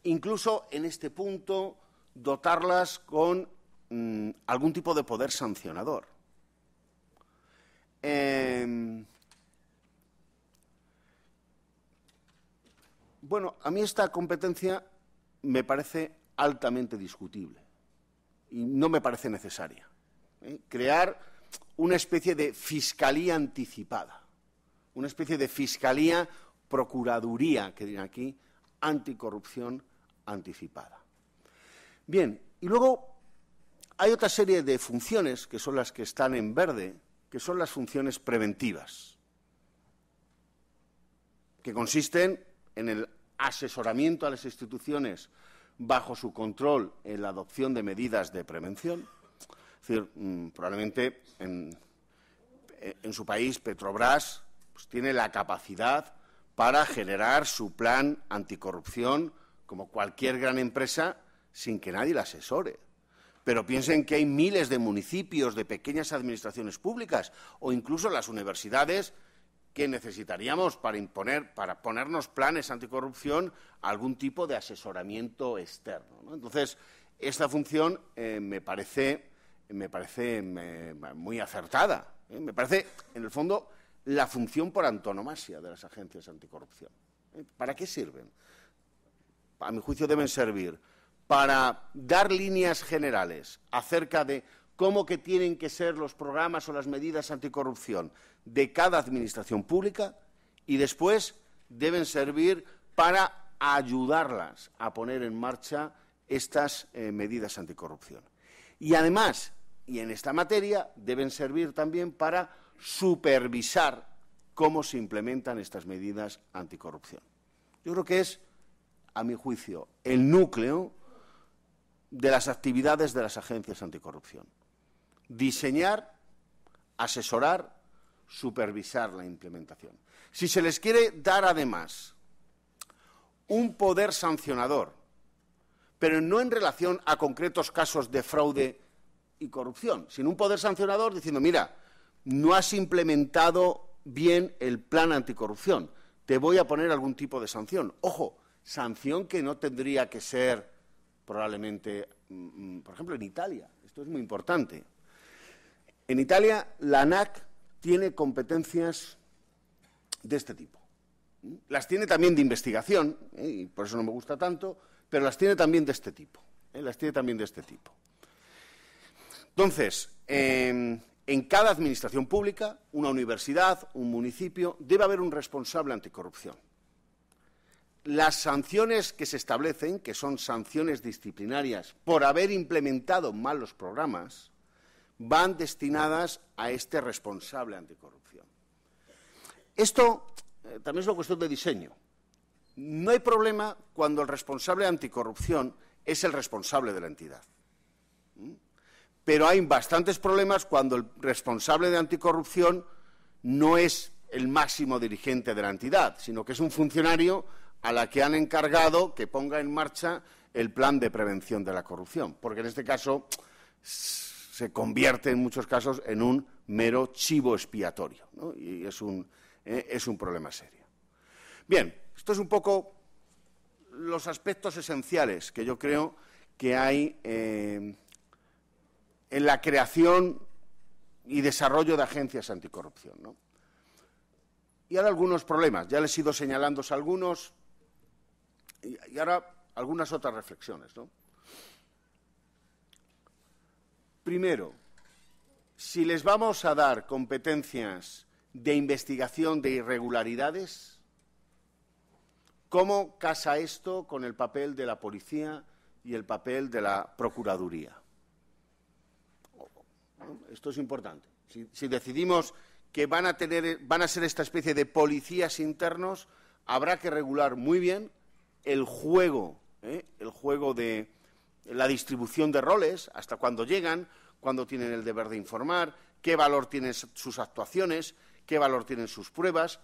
Incluso en este punto dotarlas con algún tipo de poder sancionador. Bueno, a mí esta competencia me parece altamente discutible y no me parece necesaria. Crear una especie de fiscalía anticipada, una especie de fiscalía, procuraduría, que dirán aquí, anticorrupción anticipada. Bien, y luego hay otra serie de funciones, que son las que están en verde, que son las funciones preventivas, que consisten en el asesoramiento a las instituciones bajo su control en la adopción de medidas de prevención. Es decir, probablemente en su país Petrobras pues, tiene la capacidad para generar su plan anticorrupción como cualquier gran empresa sin que nadie la asesore. Pero piensen que hay miles de municipios, de pequeñas administraciones públicas o incluso las universidades que necesitaríamos para ponernos planes anticorrupción algún tipo de asesoramiento externo, ¿no? Entonces, esta función me parece muy acertada. Me parece, en el fondo, la función por antonomasia de las agencias anticorrupción. ¿Para qué sirven? A mi juicio deben servir para dar líneas generales acerca de cómo que tienen que ser los programas o las medidas anticorrupción de cada administración pública y después deben servir para ayudarlas a poner en marcha estas medidas anticorrupción. Y además, y en esta materia, deben servir también para supervisar cómo se implementan estas medidas anticorrupción. Yo creo que es, a mi juicio, el núcleo de las actividades de las agencias anticorrupción. Diseñar, asesorar, supervisar la implementación. Si se les quiere dar, además, un poder sancionador, pero no en relación a concretos casos de fraude y corrupción, sino un poder sancionador diciendo, mira, no has implementado bien el plan anticorrupción, te voy a poner algún tipo de sanción. Ojo, sanción que no tendría que ser probablemente, por ejemplo, en Italia. Esto es muy importante. En Italia, la ANAC tiene competencias de este tipo. Las tiene también de investigación, y por eso no me gusta tanto, pero las tiene también de este tipo. Las tiene también de este tipo. Entonces, en cada administración pública, una universidad, un municipio, debe haber un responsable anticorrupción. Las sanciones que se establecen, que son sanciones disciplinarias por haber implementado mal los programas, van destinadas a este responsable anticorrupción. Esto también es una cuestión de diseño. No hay problema cuando el responsable anticorrupción es el responsable de la entidad. Pero hay bastantes problemas cuando el responsable de anticorrupción no es el máximo dirigente de la entidad, sino que es un funcionario a la que han encargado que ponga en marcha el plan de prevención de la corrupción, porque en este caso se convierte en muchos casos en un mero chivo expiatorio, ¿no? Y es un problema serio. Bien, esto es un poco los aspectos esenciales que yo creo que hay en la creación y desarrollo de agencias anticorrupción, ¿no? Y ahora algunos problemas, ya les he ido señalando algunos, y ahora algunas otras reflexiones, ¿no? Primero, si les vamos a dar competencias de investigación de irregularidades, ¿cómo casa esto con el papel de la policía y el papel de la procuraduría? Esto es importante. Si decidimos que van a ser esta especie de policías internos, habrá que regular muy bien el juego de la distribución de roles, hasta cuándo llegan, cuándo tienen el deber de informar, qué valor tienen sus actuaciones, qué valor tienen sus pruebas.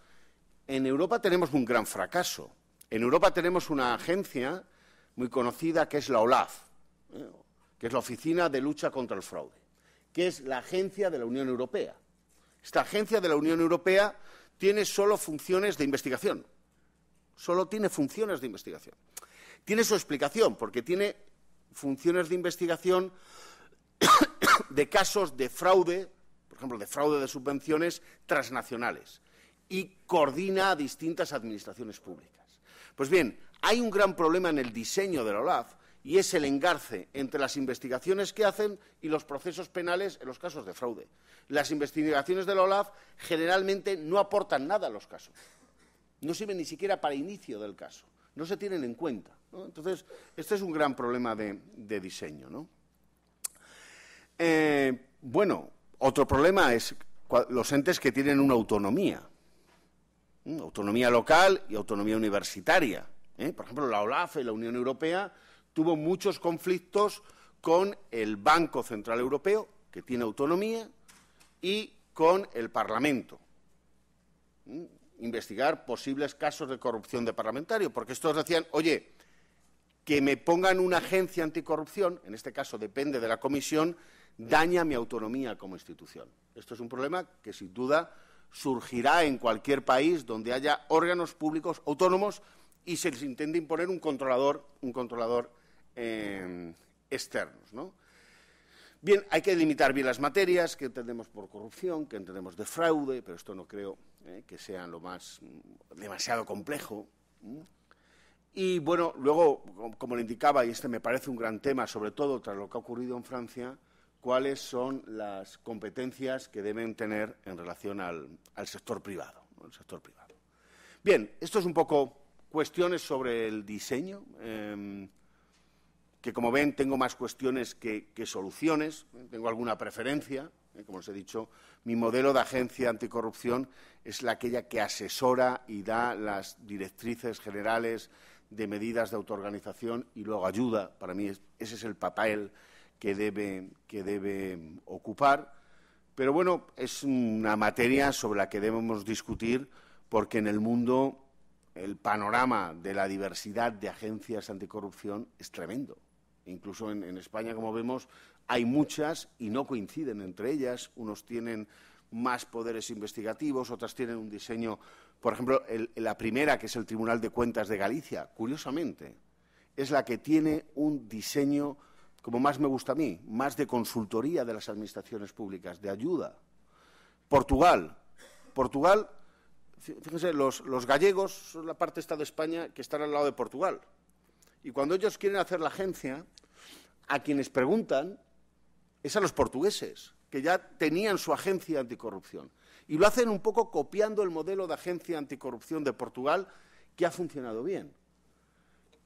En Europa tenemos un gran fracaso. En Europa tenemos una agencia muy conocida que es la OLAF, que es la Oficina de Lucha contra el Fraude, que es la agencia de la Unión Europea. Esta agencia de la Unión Europea tiene solo funciones de investigación. Solo tiene funciones de investigación. Tiene su explicación, porque tiene funciones de investigación de casos de fraude, por ejemplo, de fraude de subvenciones transnacionales, y coordina a distintas administraciones públicas. Pues bien, hay un gran problema en el diseño de la OLAF, y es el engarce entre las investigaciones que hacen y los procesos penales en los casos de fraude. Las investigaciones de la OLAF generalmente no aportan nada a los casos. No sirven ni siquiera para inicio del caso. No se tienen en cuenta, ¿no? Entonces, este es un gran problema de diseño, ¿no? Bueno, otro problema es los entes que tienen una autonomía. Autonomía local y autonomía universitaria. Por ejemplo, la OLAF y la Unión Europea tuvo muchos conflictos con el Banco Central Europeo, que tiene autonomía, y con el Parlamento. Investigar posibles casos de corrupción de parlamentario, porque estos decían, oye, que me pongan una agencia anticorrupción, en este caso depende de la Comisión, daña mi autonomía como institución. Esto es un problema que, sin duda, surgirá en cualquier país donde haya órganos públicos autónomos y se les intente imponer un controlador externos, ¿no? Bien, hay que delimitar bien las materias que entendemos por corrupción, que entendemos de fraude, pero esto no creo que sea demasiado complejo. Y, bueno, luego, como le indicaba, y este me parece un gran tema, sobre todo tras lo que ha ocurrido en Francia, cuáles son las competencias que deben tener en relación al sector privado, ¿no? El sector privado. Bien, esto es un poco cuestiones sobre el diseño, que, como ven, tengo más cuestiones que soluciones. Tengo alguna preferencia. Como os he dicho, mi modelo de agencia anticorrupción es aquella que asesora y da las directrices generales de medidas de autoorganización y luego ayuda. Para mí ese es el papel que debe ocupar. Pero, bueno, es una materia sobre la que debemos discutir, porque en el mundo el panorama de la diversidad de agencias anticorrupción es tremendo. Incluso en España, como vemos, hay muchas y no coinciden entre ellas. Unos tienen más poderes investigativos, otras tienen un diseño, por ejemplo, la primera, que es el Tribunal de Cuentas de Galicia, curiosamente, es la que tiene un diseño, como más me gusta a mí, más de consultoría de las administraciones públicas, de ayuda. Portugal, fíjense, los gallegos son la parte esta de España que están al lado de Portugal. Y cuando ellos quieren hacer la agencia, a quienes preguntan es a los portugueses, que ya tenían su agencia anticorrupción. Y lo hacen un poco copiando el modelo de agencia anticorrupción de Portugal, que ha funcionado bien.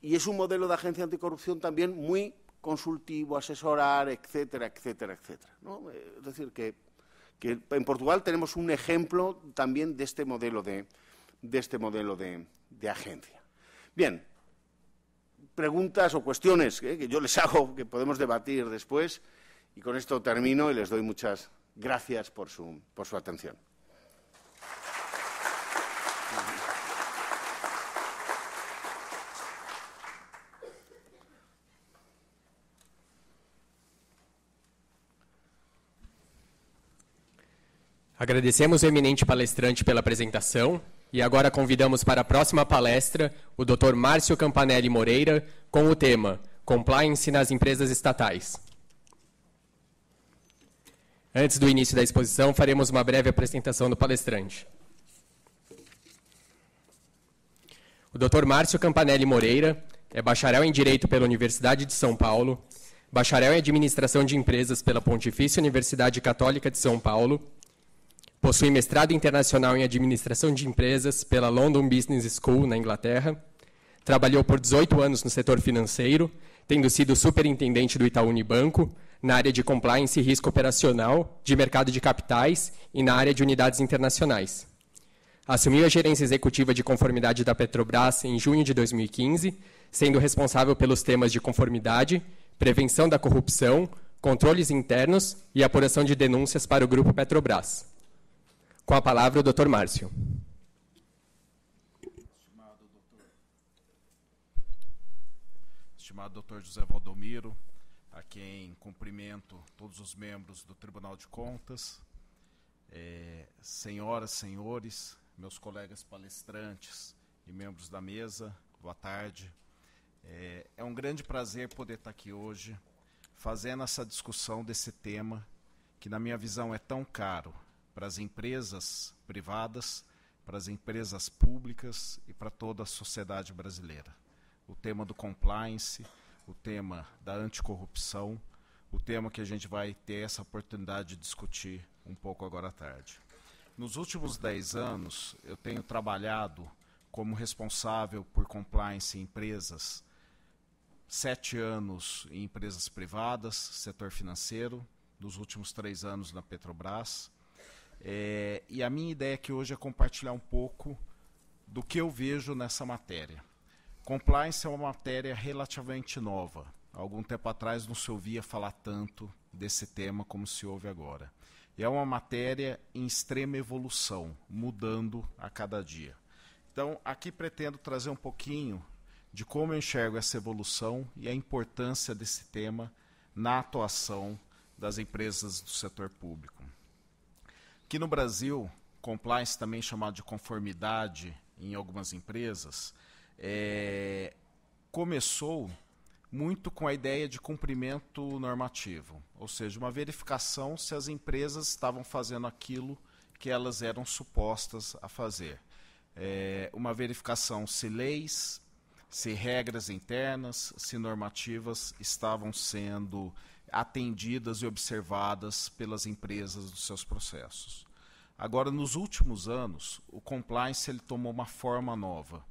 Y es un modelo de agencia anticorrupción también muy consultivo, asesorar, etcétera, etcétera, etcétera, ¿no? Es decir, que en Portugal tenemos un ejemplo también de este modelo de agencia. Bien, preguntas o cuestiones que yo les hago, que podemos debatir después, y con esto termino y les doy muchas gracias por su atención. Agradecemos ao eminente palestrante pela apresentação e agora convidamos para a próxima palestra o Dr. Márcio Campanelli Moreira com o tema Compliance nas empresas estatais. Antes do início da exposição, faremos uma breve apresentação do palestrante. O Dr. Márcio Campanelli Moreira é bacharel em Direito pela Universidade de São Paulo, bacharel em Administração de Empresas pela Pontifícia Universidade Católica de São Paulo, possui mestrado internacional em Administração de Empresas pela London Business School, na Inglaterra. Trabalhou por 18 anos no setor financeiro, tendo sido superintendente do Itaú Unibanco, na área de compliance e risco operacional, de mercado de capitais e na área de unidades internacionais. Assumiu a gerência executiva de conformidade da Petrobras em junho de 2015, sendo responsável pelos temas de conformidade, prevenção da corrupção, controles internos e apuração de denúncias para o Grupo Petrobras. Com a palavra, o Dr. Márcio. Estimado Dr. José Valdomiro, a quem cumprimento todos os membros do Tribunal de Contas, senhoras, senhores, meus colegas palestrantes e membros da mesa, boa tarde. É um grande prazer poder estar aqui hoje, fazendo essa discussão desse tema que, na minha visão, é tão caro para as empresas privadas, para as empresas públicas e para toda a sociedade brasileira. O tema do compliance, o tema da anticorrupção, o tema que a gente vai ter essa oportunidade de discutir um pouco agora à tarde. Nos últimos 10 anos, eu tenho trabalhado como responsável por compliance em empresas, 7 anos em empresas privadas, setor financeiro, nos últimos 3 anos na Petrobras. E a minha ideia aqui hoje é compartilhar um pouco do que eu vejo nessa matéria. Compliance é uma matéria relativamente nova. Há algum tempo atrás não se ouvia falar tanto desse tema como se ouve agora. E é uma matéria em extrema evolução, mudando a cada dia. Então, aqui pretendo trazer um pouquinho de como eu enxergo essa evolução e a importância desse tema na atuação das empresas do setor público. Aqui no Brasil, compliance, também chamado de conformidade em algumas empresas, começou muito com a ideia de cumprimento normativo, ou seja, uma verificação se as empresas estavam fazendo aquilo que elas eram supostas a fazer. Uma verificação se leis, se regras internas, se normativas estavam sendo atendidas e observadas pelas empresas dos seus processos. Agora, nos últimos anos, o compliance ele tomou uma forma nova.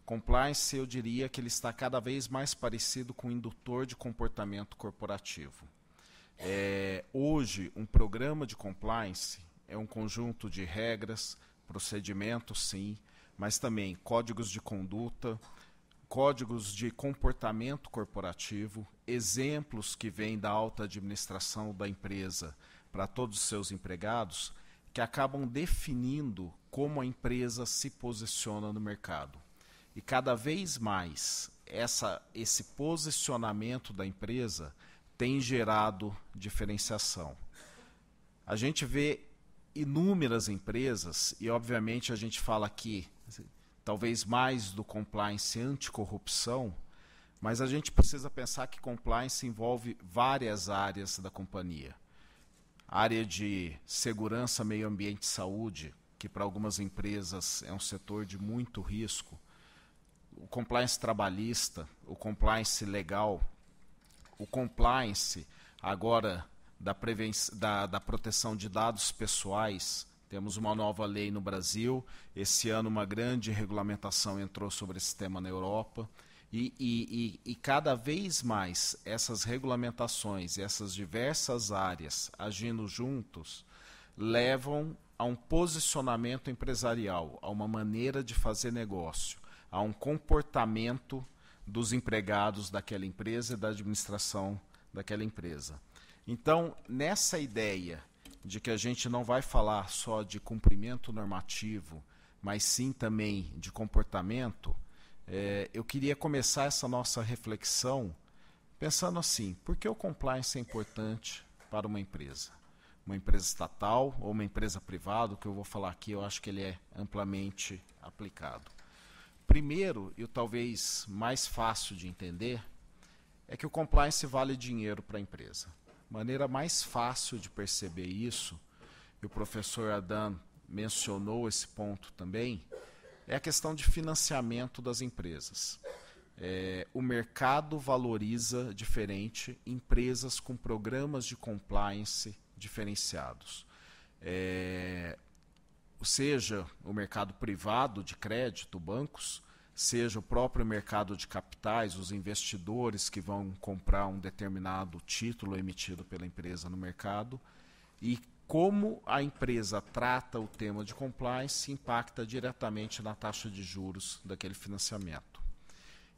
Compliance, eu diria que ele está cada vez mais parecido com o indutor de comportamento corporativo. Hoje, um programa de compliance é um conjunto de regras, procedimentos, sim, mas também códigos de conduta, códigos de comportamento corporativo, exemplos que vêm da alta administração da empresa para todos os seus empregados, que acabam definindo como a empresa se posiciona no mercado. E cada vez mais esse posicionamento da empresa tem gerado diferenciação. A gente vê inúmeras empresas, e obviamente a gente fala aqui talvez mais do compliance anticorrupção, mas a gente precisa pensar que compliance envolve várias áreas da companhia. Área de segurança, meio ambiente e saúde, que para algumas empresas é um setor de muito risco. O compliance trabalhista, o compliance legal, o compliance agora da proteção de dados pessoais. Temos uma nova lei no Brasil, esse ano uma grande regulamentação entrou sobre esse tema na Europa, e cada vez mais essas regulamentações, essas diversas áreas agindo juntos, levam a um posicionamento empresarial, a uma maneira de fazer negócio, a um comportamento dos empregados daquela empresa e da administração daquela empresa. Então, nessa ideia de que a gente não vai falar só de cumprimento normativo, mas sim também de comportamento, eu queria começar essa nossa reflexão pensando assim: por que o compliance é importante para uma empresa? Uma empresa estatal ou uma empresa privada? O que eu vou falar aqui, eu acho que ele é amplamente aplicado. Primeiro, e o talvez mais fácil de entender, é que o compliance vale dinheiro para a empresa. A maneira mais fácil de perceber isso, e o professor Adam mencionou esse ponto também, é a questão de financiamento das empresas. O mercado valoriza diferente empresas com programas de compliance diferenciados. Seja o mercado privado de crédito, bancos, seja o próprio mercado de capitais, os investidores que vão comprar um determinado título emitido pela empresa no mercado, e como a empresa trata o tema de compliance impacta diretamente na taxa de juros daquele financiamento.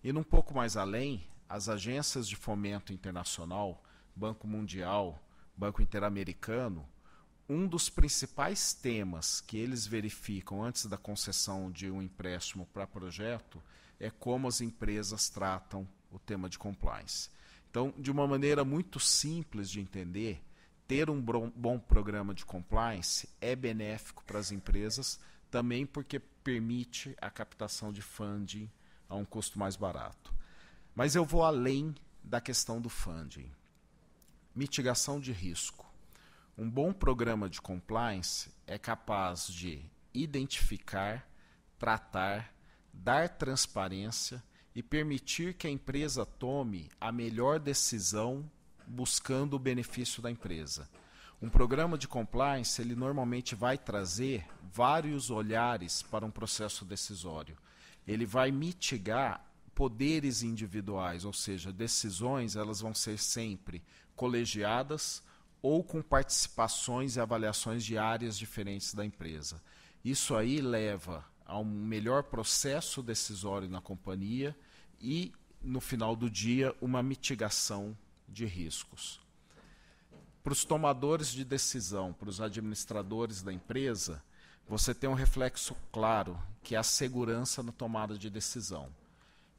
E um pouco mais além, as agências de fomento internacional, Banco Mundial, Banco Interamericano, um dos principais temas que eles verificam antes da concessão de um empréstimo para projeto é como as empresas tratam o tema de compliance. Então, de uma maneira muito simples de entender, ter um bom programa de compliance é benéfico para as empresas, também porque permite a captação de funding a um custo mais barato. Mas eu vou além da questão do funding. Mitigação de risco. Um bom programa de compliance é capaz de identificar, tratar, dar transparência e permitir que a empresa tome a melhor decisão buscando o benefício da empresa. Um programa de compliance, ele normalmente vai trazer vários olhares para um processo decisório. Ele vai mitigar poderes individuais, ou seja, decisões elas vão ser sempre colegiadas ou com participações e avaliações de áreas diferentes da empresa. Isso aí leva a um melhor processo decisório na companhia e, no final do dia, uma mitigação de riscos. Para os tomadores de decisão, para os administradores da empresa, você tem um reflexo claro, que é a segurança na tomada de decisão.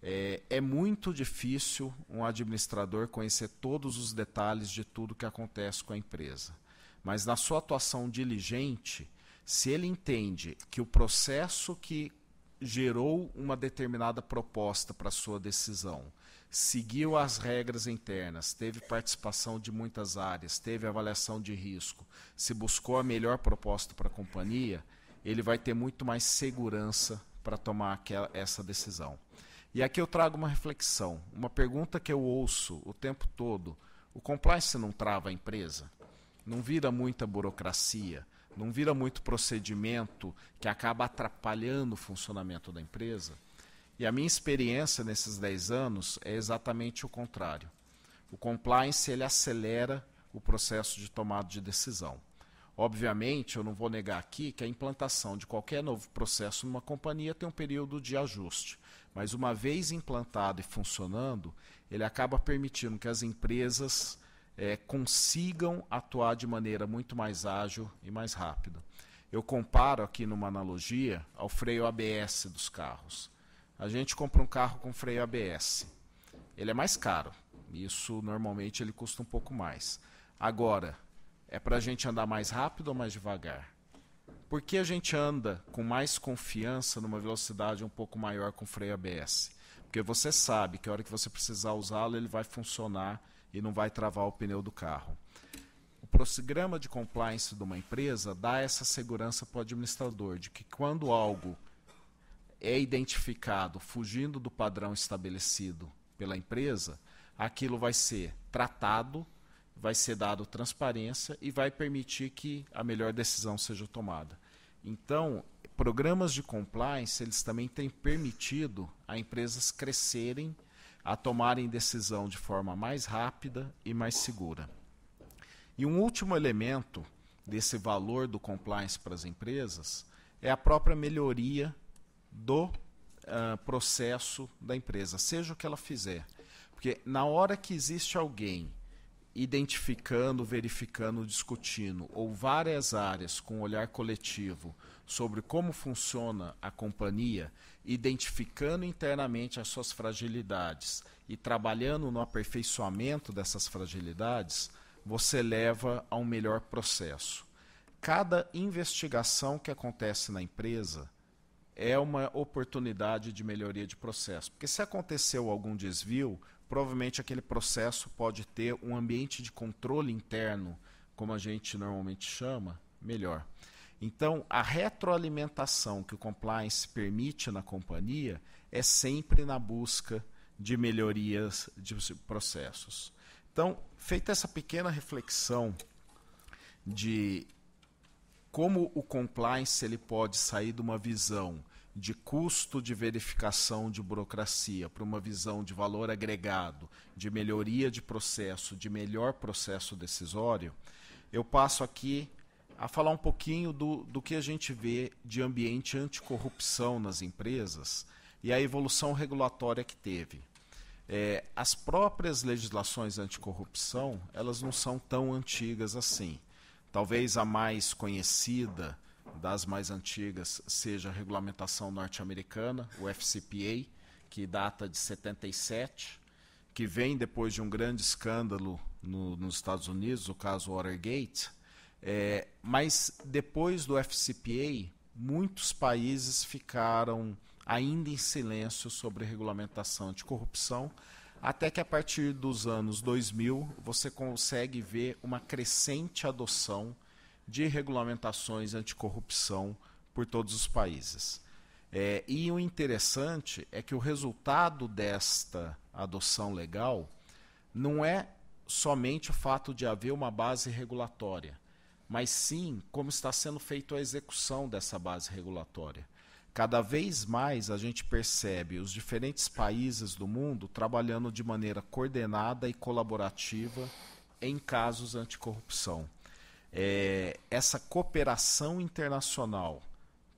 É muito difícil um administrador conhecer todos os detalhes de tudo que acontece com a empresa. Mas na sua atuação diligente, se ele entende que o processo que gerou uma determinada proposta para a sua decisão seguiu as regras internas, teve participação de muitas áreas, teve avaliação de risco, se buscou a melhor proposta para a companhia, ele vai ter muito mais segurança para tomar essa decisão. E aqui eu trago uma reflexão, uma pergunta que eu ouço o tempo todo: o compliance não trava a empresa? Não vira muita burocracia? Não vira muito procedimento que acaba atrapalhando o funcionamento da empresa? E a minha experiência nesses 10 anos é exatamente o contrário. O compliance ele acelera o processo de tomada de decisão. Obviamente, eu não vou negar aqui que a implantação de qualquer novo processo numa companhia tem um período de ajuste. Mas uma vez implantado e funcionando, ele acaba permitindo que as empresas consigam atuar de maneira muito mais ágil e mais rápida. Eu comparo aqui numa analogia ao freio ABS dos carros. A gente compra um carro com freio ABS. Ele é mais caro. Isso normalmente ele custa um pouco mais. Agora, é para a gente andar mais rápido ou mais devagar? por que a gente anda com mais confiança numa velocidade um pouco maior com freio ABS? Porque você sabe que a hora que você precisar usá-lo, ele vai funcionar e não vai travar o pneu do carro. O programa de compliance de uma empresa dá essa segurança para o administrador, de que quando algo é identificado fugindo do padrão estabelecido pela empresa, aquilo vai ser tratado, vai ser dado transparência e vai permitir que a melhor decisão seja tomada. Então, programas de compliance, eles também têm permitido a empresas crescerem, a tomarem decisão de forma mais rápida e mais segura. E um último elemento desse valor do compliance para as empresas é a própria melhoria do processo da empresa, seja o que ela fizer. Porque na hora que existe alguém identificando, verificando, discutindo, ou várias áreas com olhar coletivo sobre como funciona a companhia, identificando internamente as suas fragilidades e trabalhando no aperfeiçoamento dessas fragilidades, você leva a um melhor processo. Cada investigação que acontece na empresa é uma oportunidade de melhoria de processo. Porque se aconteceu algum desvio, provavelmente aquele processo pode ter um ambiente de controle interno, como a gente normalmente chama, melhor. Então, a retroalimentação que o compliance permite na companhia é sempre na busca de melhorias de processos. Então, feita essa pequena reflexão de como o compliance ele pode sair de uma visão de custo de verificação de burocracia para uma visão de valor agregado, de melhoria de processo, de melhor processo decisório, eu passo aqui a falar um pouquinho do que a gente vê de ambiente anticorrupção nas empresas e a evolução regulatória que teve. As próprias legislações anticorrupção, elas não são tão antigas assim. Talvez a mais conhecida das mais antigas seja a regulamentação norte-americana, o FCPA, que data de 77, que vem depois de um grande escândalo nos Estados Unidos, o caso Watergate. Mas depois do FCPA, muitos países ficaram ainda em silêncio sobre regulamentação anticorrupção, até que a partir dos anos 2000 você consegue ver uma crescente adoção de regulamentações anticorrupção por todos os países. E o interessante é que o resultado desta adoção legal não é somente o fato de haver uma base regulatória, mas sim como está sendo feita a execução dessa base regulatória. Cada vez mais a gente percebe os diferentes países do mundo trabalhando de maneira coordenada e colaborativa em casos anticorrupção. Essa cooperação internacional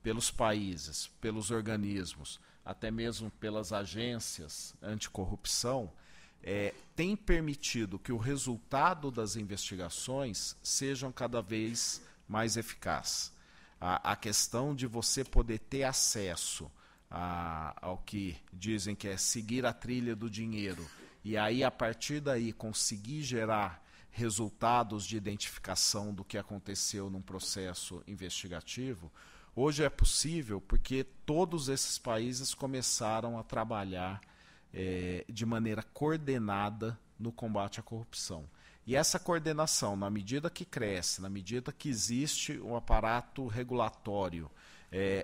pelos países, pelos organismos, até mesmo pelas agências anticorrupção, tem permitido que o resultado das investigações sejam cada vez mais eficazes. A questão de você poder ter acesso ao que dizem que é seguir a trilha do dinheiro e aí, a partir daí, conseguir gerar resultados de identificação do que aconteceu num processo investigativo, hoje é possível porque todos esses países começaram a trabalhar de maneira coordenada no combate à corrupção. E essa coordenação, na medida que cresce, na medida que existe um aparato regulatório,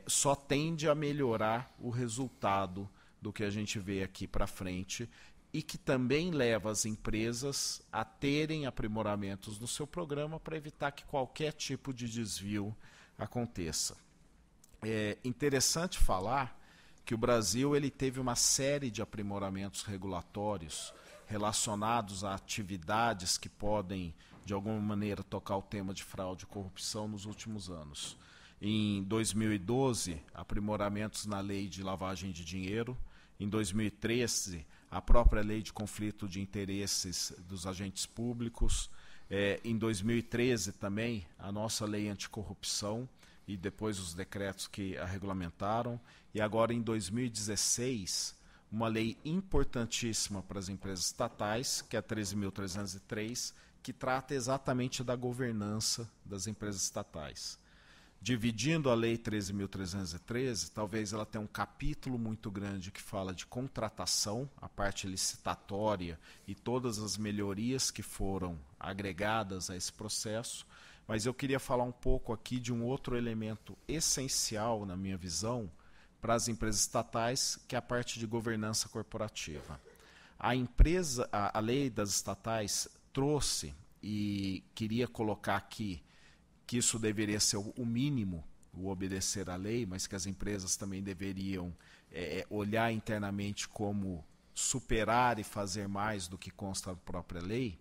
só tende a melhorar o resultado do que a gente vê aqui para frente e que também leva as empresas a terem aprimoramentos no seu programa para evitar que qualquer tipo de desvio aconteça. É interessante falar que o Brasil ele teve uma série de aprimoramentos regulatórios relacionados a atividades que podem, de alguma maneira, tocar o tema de fraude e corrupção nos últimos anos. Em 2012, aprimoramentos na lei de lavagem de dinheiro. Em 2013, a própria lei de conflito de interesses dos agentes públicos. Em 2013 também, a nossa lei anticorrupção e depois os decretos que a regulamentaram. E agora, em 2016, uma lei importantíssima para as empresas estatais, que é a 13.303, que trata exatamente da governança das empresas estatais. Dividindo a Lei 13.313, talvez ela tenha um capítulo muito grande que fala de contratação, a parte licitatória e todas as melhorias que foram agregadas a esse processo, mas eu queria falar um pouco aqui de um outro elemento essencial, na minha visão, para as empresas estatais, que é a parte de governança corporativa. A lei das estatais trouxe, e queria colocar aqui, que isso deveria ser o mínimo, o obedecer à lei, mas que as empresas também deveriam olhar internamente como superar e fazer mais do que consta na própria lei,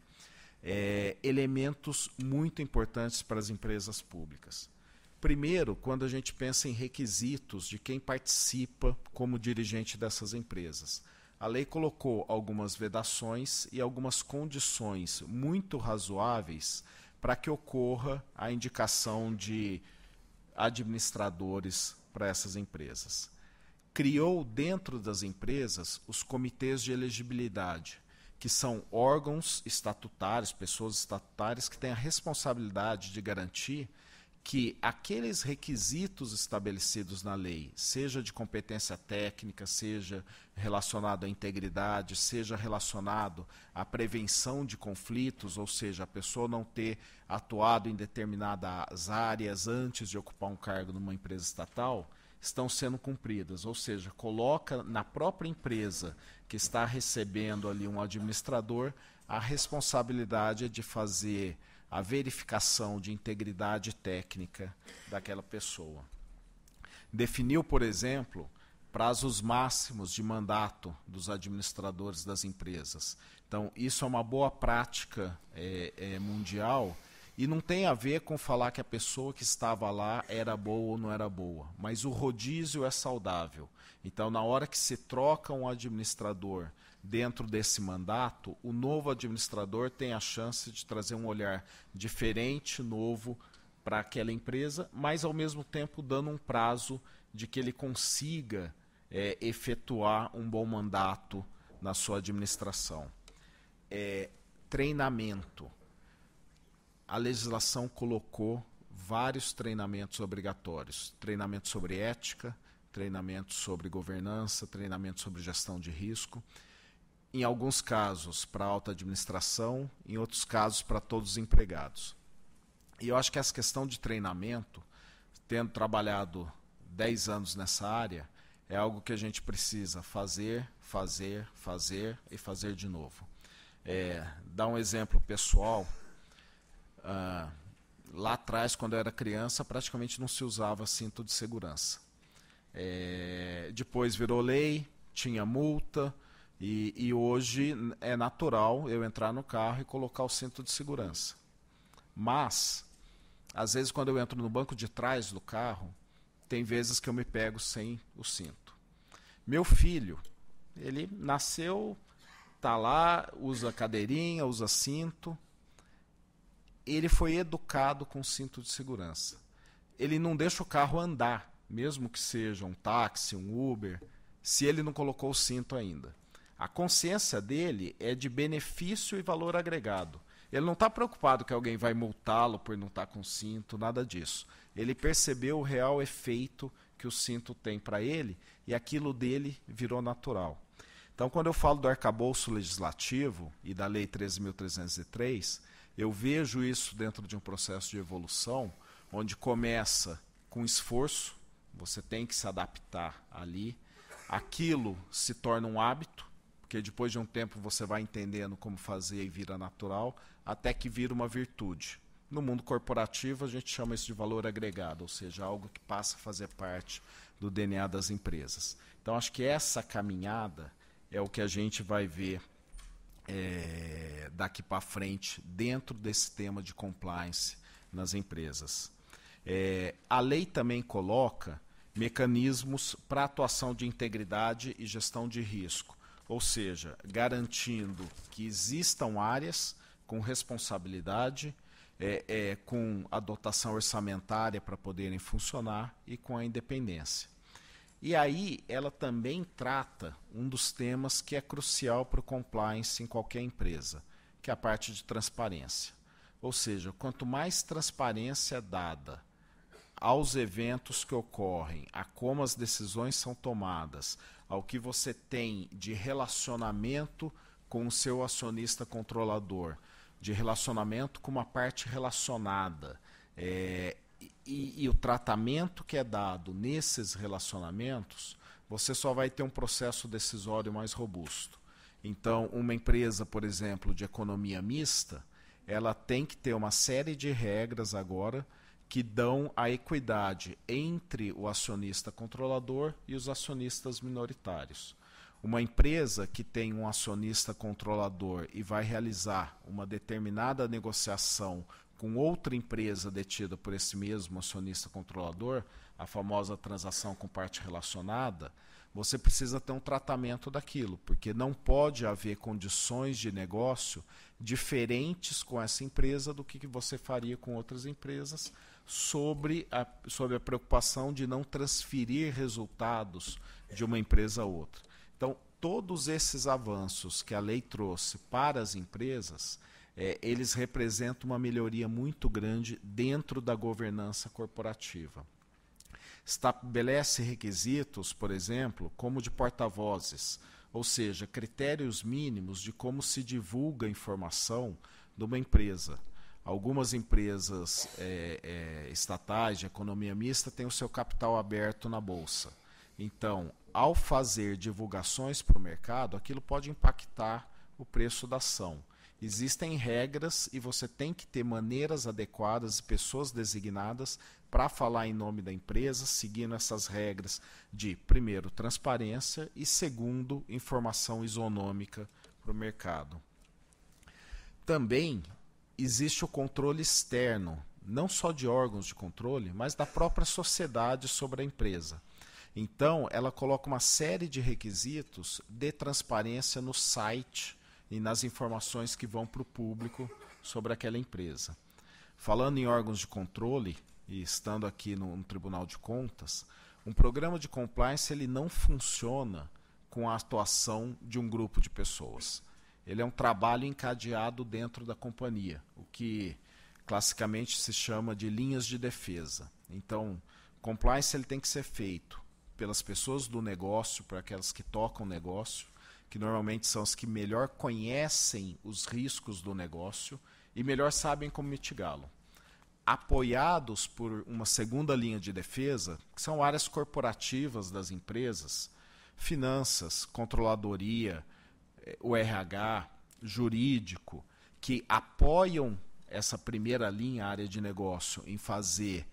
elementos muito importantes para as empresas públicas. Primeiro, quando a gente pensa em requisitos de quem participa como dirigente dessas empresas. A lei colocou algumas vedações e algumas condições muito razoáveis para que ocorra a indicação de administradores para essas empresas. Criou dentro das empresas os comitês de elegibilidade, que são órgãos estatutários, pessoas estatutárias que têm a responsabilidade de garantir que aqueles requisitos estabelecidos na lei, seja de competência técnica, seja relacionado à integridade, seja relacionado à prevenção de conflitos, ou seja, a pessoa não ter atuado em determinadas áreas antes de ocupar um cargo numa empresa estatal, estão sendo cumpridas. Ou seja, coloca na própria empresa que está recebendo ali um administrador a responsabilidade de fazer a verificação de integridade técnica daquela pessoa. Definiu, por exemplo, prazos máximos de mandato dos administradores das empresas. Então, isso é uma boa prática mundial e não tem a ver com falar que a pessoa que estava lá era boa ou não era boa, mas o rodízio é saudável. Então, na hora que se troca um administrador dentro desse mandato, o novo administrador tem a chance de trazer um olhar diferente, novo, para aquela empresa, mas ao mesmo tempo dando um prazo de que ele consiga efetuar um bom mandato na sua administração. Treinamento. A legislação colocou vários treinamentos obrigatórios. Treinamento sobre ética, treinamento sobre governança, treinamento sobre gestão de risco. Em alguns casos para a alta administração, em outros casos para todos os empregados. E eu acho que essa questão de treinamento, tendo trabalhado 10 anos nessa área, é algo que a gente precisa fazer e fazer de novo. Dar um exemplo pessoal, lá atrás, quando eu era criança, praticamente não se usava cinto de segurança. Depois virou lei, tinha multa, e hoje é natural eu entrar no carro e colocar o cinto de segurança. Mas, às vezes, quando eu entro no banco de trás do carro, tem vezes que eu me pego sem o cinto. Meu filho, ele nasceu, está lá, usa cadeirinha, usa cinto. Ele foi educado com cinto de segurança. Ele não deixa o carro andar, mesmo que seja um táxi, um Uber, se ele não colocou o cinto ainda. A consciência dele é de benefício e valor agregado. Ele não está preocupado que alguém vai multá-lo por não estar com cinto, nada disso. Ele percebeu o real efeito que o cinto tem para ele e aquilo dele virou natural. Então, quando eu falo do arcabouço legislativo e da Lei 13.303, eu vejo isso dentro de um processo de evolução, onde começa com esforço, você tem que se adaptar ali, aquilo se torna um hábito, porque depois de um tempo você vai entendendo como fazer e vira natural, até que vira uma virtude. No mundo corporativo, a gente chama isso de valor agregado, ou seja, algo que passa a fazer parte do DNA das empresas. Então, acho que essa caminhada é o que a gente vai ver daqui para frente, dentro desse tema de compliance nas empresas. A lei também coloca mecanismos para atuação de integridade e gestão de risco, ou seja, garantindo que existam áreas com responsabilidade, com a dotação orçamentária para poderem funcionar e com a independência. E aí ela também trata um dos temas que é crucial para o compliance em qualquer empresa, que é a parte de transparência. Ou seja, quanto mais transparência dada aos eventos que ocorrem, a como as decisões são tomadas, ao que você tem de relacionamento com o seu acionista controlador, de relacionamento com uma parte relacionada, e o tratamento que é dado nesses relacionamentos, você só vai ter um processo decisório mais robusto. Então, uma empresa, por exemplo, de economia mista, ela tem que ter uma série de regras agora que dão a equidade entre o acionista controlador e os acionistas minoritários. Uma empresa que tem um acionista controlador e vai realizar uma determinada negociação com outra empresa detida por esse mesmo acionista controlador, a famosa transação com parte relacionada, você precisa ter um tratamento daquilo, porque não pode haver condições de negócio diferentes com essa empresa do que você faria com outras empresas, sobre a preocupação de não transferir resultados de uma empresa a outra. Então, todos esses avanços que a lei trouxe para as empresas, eles representam uma melhoria muito grande dentro da governança corporativa. Estabelece requisitos, por exemplo, como de porta-vozes, ou seja, critérios mínimos de como se divulga a informação de uma empresa. Algumas empresas estatais de economia mista têm o seu capital aberto na Bolsa. Então, ao fazer divulgações para o mercado, aquilo pode impactar o preço da ação. Existem regras e você tem que ter maneiras adequadas e pessoas designadas para falar em nome da empresa, seguindo essas regras de, primeiro, transparência e, segundo, informação isonômica para o mercado. Também existe o controle externo, não só de órgãos de controle, mas da própria sociedade sobre a empresa. Então, ela coloca uma série de requisitos de transparência no site e nas informações que vão para o público sobre aquela empresa. Falando em órgãos de controle, e estando aqui no Tribunal de Contas, um programa de compliance ele não funciona com a atuação de um grupo de pessoas. Ele é um trabalho encadeado dentro da companhia, o que classicamente se chama de linhas de defesa. Então, compliance ele tem que ser feito pelas pessoas do negócio, por aquelas que tocam o negócio, que normalmente são as que melhor conhecem os riscos do negócio e melhor sabem como mitigá-lo. Apoiados por uma segunda linha de defesa, que são áreas corporativas das empresas, finanças, controladoria, o RH, jurídico, que apoiam essa primeira linha, área de negócio, em fazer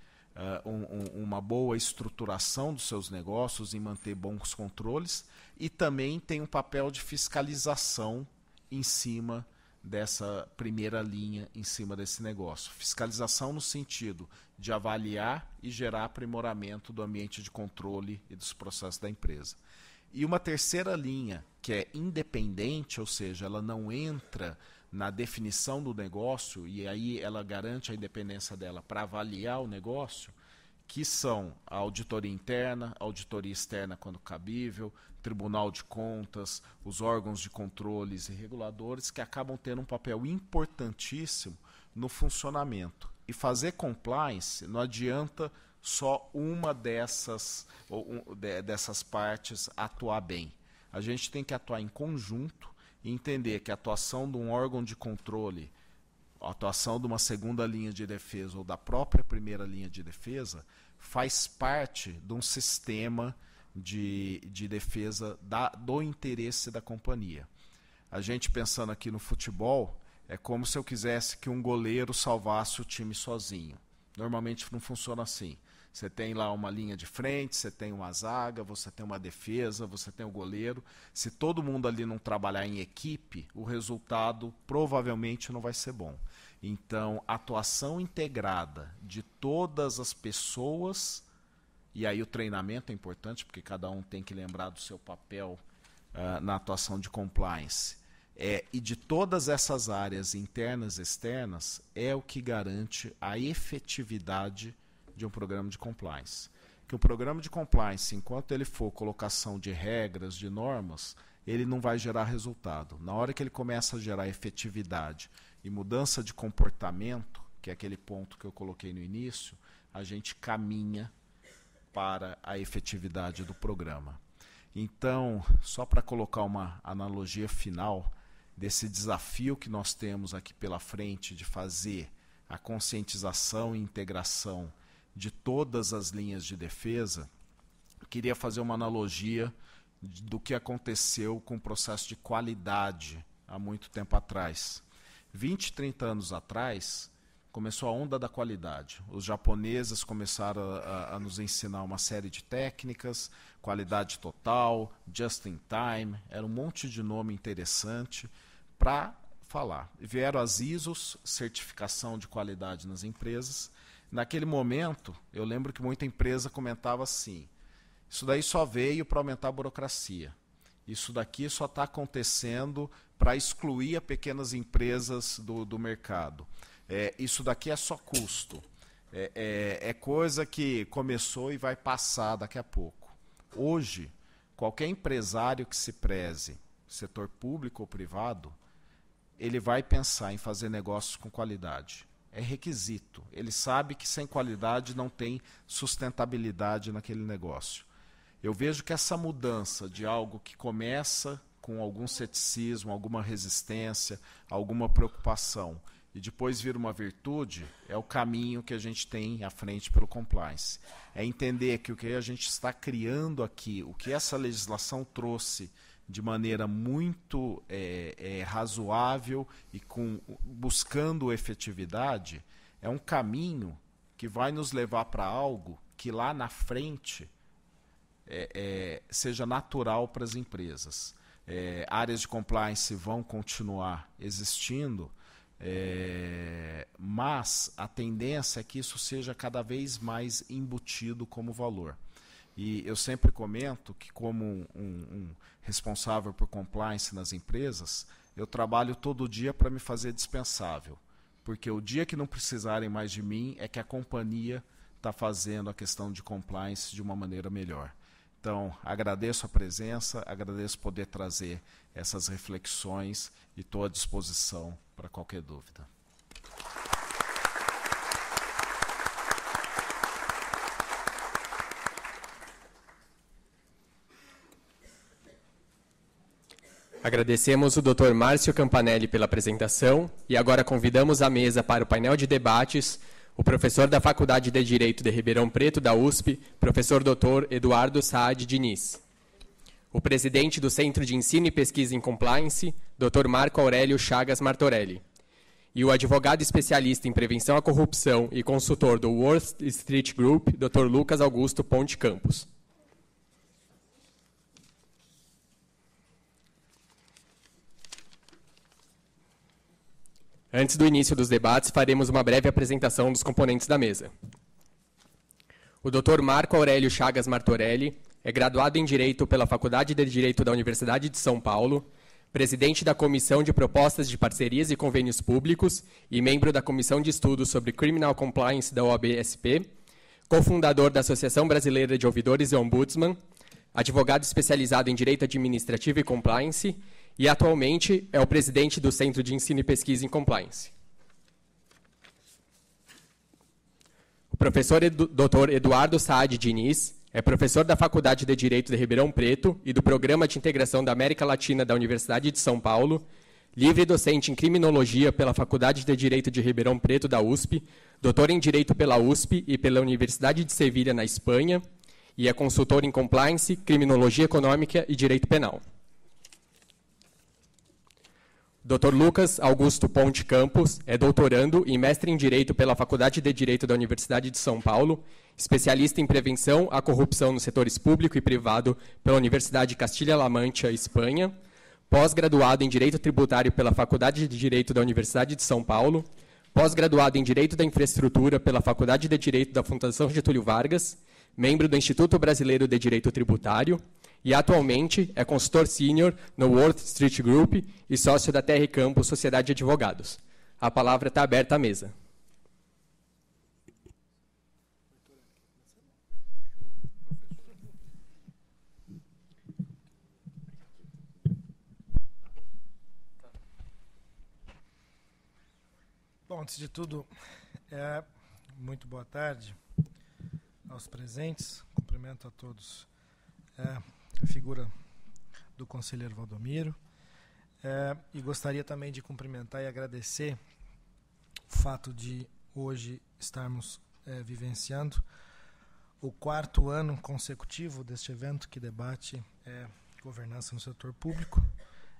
uma boa estruturação dos seus negócios, em manter bons controles, e também tem um papel de fiscalização em cima dessa primeira linha, em cima desse negócio. Fiscalização no sentido de avaliar e gerar aprimoramento do ambiente de controle e dos processos da empresa. E uma terceira linha, que é independente, ou seja, ela não entra na definição do negócio e aí ela garante a independência dela para avaliar o negócio, que são a auditoria interna, a auditoria externa quando cabível, Tribunal de Contas, os órgãos de controles e reguladores, que acabam tendo um papel importantíssimo no funcionamento. E fazer compliance não adianta só uma dessas partes atuar bem. A gente tem que atuar em conjunto e entender que a atuação de um órgão de controle, a atuação de uma segunda linha de defesa ou da própria primeira linha de defesa faz parte de um sistema de defesa do interesse da companhia. A gente pensando aqui no futebol, é como se eu quisesse que um goleiro salvasse o time sozinho. Normalmente não funciona assim. Você tem lá uma linha de frente, você tem uma zaga, você tem uma defesa, você tem o goleiro. Se todo mundo ali não trabalhar em equipe, o resultado provavelmente não vai ser bom. Então, a atuação integrada de todas as pessoas, e aí o treinamento é importante, porque cada um tem que lembrar do seu papel na atuação de compliance, e de todas essas áreas internas e externas, é o que garante a efetividade de um programa de compliance. Que o programa de compliance, enquanto ele for colocação de regras, de normas, ele não vai gerar resultado. Na hora que ele começa a gerar efetividade e mudança de comportamento, que é aquele ponto que eu coloquei no início, a gente caminha para a efetividade do programa. Então, só para colocar uma analogia final desse desafio que nós temos aqui pela frente de fazer a conscientização e integração de todas as linhas de defesa, eu queria fazer uma analogia do que aconteceu com o processo de qualidade há muito tempo atrás. 20, 30 anos atrás, começou a onda da qualidade. Os japoneses começaram a nos ensinar uma série de técnicas, qualidade total, just in time, era um monte de nome interessante para falar. Vieram as ISOs, certificação de qualidade nas empresas. Naquele momento, eu lembro que muita empresa comentava assim, isso daí só veio para aumentar a burocracia. Isso daqui só está acontecendo para excluir as pequenas empresas do mercado. Isso daqui é só custo. É coisa que começou e vai passar daqui a pouco. Hoje, qualquer empresário que se preze, setor público ou privado, ele vai pensar em fazer negócios com qualidade. É requisito. Ele sabe que sem qualidade não tem sustentabilidade naquele negócio. Eu vejo que essa mudança de algo que começa com algum ceticismo, alguma resistência, alguma preocupação, e depois vira uma virtude, é o caminho que a gente tem à frente pelo compliance. É entender que o que a gente está criando aqui, o que essa legislação trouxe de maneira muito razoável e buscando efetividade, é um caminho que vai nos levar para algo que lá na frente seja natural para as empresas. Áreas de compliance vão continuar existindo, mas a tendência é que isso seja cada vez mais embutido como valor. E eu sempre comento que, como um responsável por compliance nas empresas, eu trabalho todo dia para me fazer dispensável. Porque o dia que não precisarem mais de mim é que a companhia está fazendo a questão de compliance de uma maneira melhor. Então, agradeço a presença, agradeço poder trazer essas reflexões e estou à disposição para qualquer dúvida. Agradecemos o Dr. Márcio Campanelli pela apresentação e agora convidamos à mesa para o painel de debates o professor da Faculdade de Direito de Ribeirão Preto, da USP, professor Dr. Eduardo Saad Diniz. O presidente do Centro de Ensino e Pesquisa em Compliance, Dr. Marco Aurélio Chagas Martorelli. E o advogado especialista em prevenção à corrupção e consultor do Wall Street Group, Dr. Lucas Augusto Ponte Campos. Antes do início dos debates, faremos uma breve apresentação dos componentes da mesa. O Dr. Marco Aurélio Chagas Martorelli é graduado em Direito pela Faculdade de Direito da Universidade de São Paulo, presidente da Comissão de Propostas de Parcerias e Convênios Públicos e membro da Comissão de Estudos sobre Criminal Compliance da OAB-SP, cofundador da Associação Brasileira de Ouvidores e Ombudsman, advogado especializado em Direito Administrativo e Compliance e atualmente é o presidente do Centro de Ensino e Pesquisa em Compliance. O professor Dr. Eduardo Saad Diniz é professor da Faculdade de Direito de Ribeirão Preto e do Programa de Integração da América Latina da Universidade de São Paulo, livre docente em Criminologia pela Faculdade de Direito de Ribeirão Preto da USP, doutor em Direito pela USP e pela Universidade de Sevilha, na Espanha, e é consultor em Compliance, Criminologia Econômica e Direito Penal. Dr. Lucas Augusto Ponte Campos é doutorando e mestre em Direito pela Faculdade de Direito da Universidade de São Paulo, especialista em prevenção à corrupção nos setores público e privado pela Universidade de Castilha-La Mancha, Espanha, pós-graduado em Direito Tributário pela Faculdade de Direito da Universidade de São Paulo, pós-graduado em Direito da Infraestrutura pela Faculdade de Direito da Fundação Getúlio Vargas, membro do Instituto Brasileiro de Direito Tributário, e atualmente é consultor sênior no Wall Street Group e sócio da TR Campos Sociedade de Advogados. A palavra está aberta à mesa. Bom, antes de tudo, Muito boa tarde aos presentes. Cumprimento a todos a figura do conselheiro Valdomiro. E gostaria também de cumprimentar e agradecer o fato de hoje estarmos vivenciando o 4º ano consecutivo deste evento que debate governança no setor público.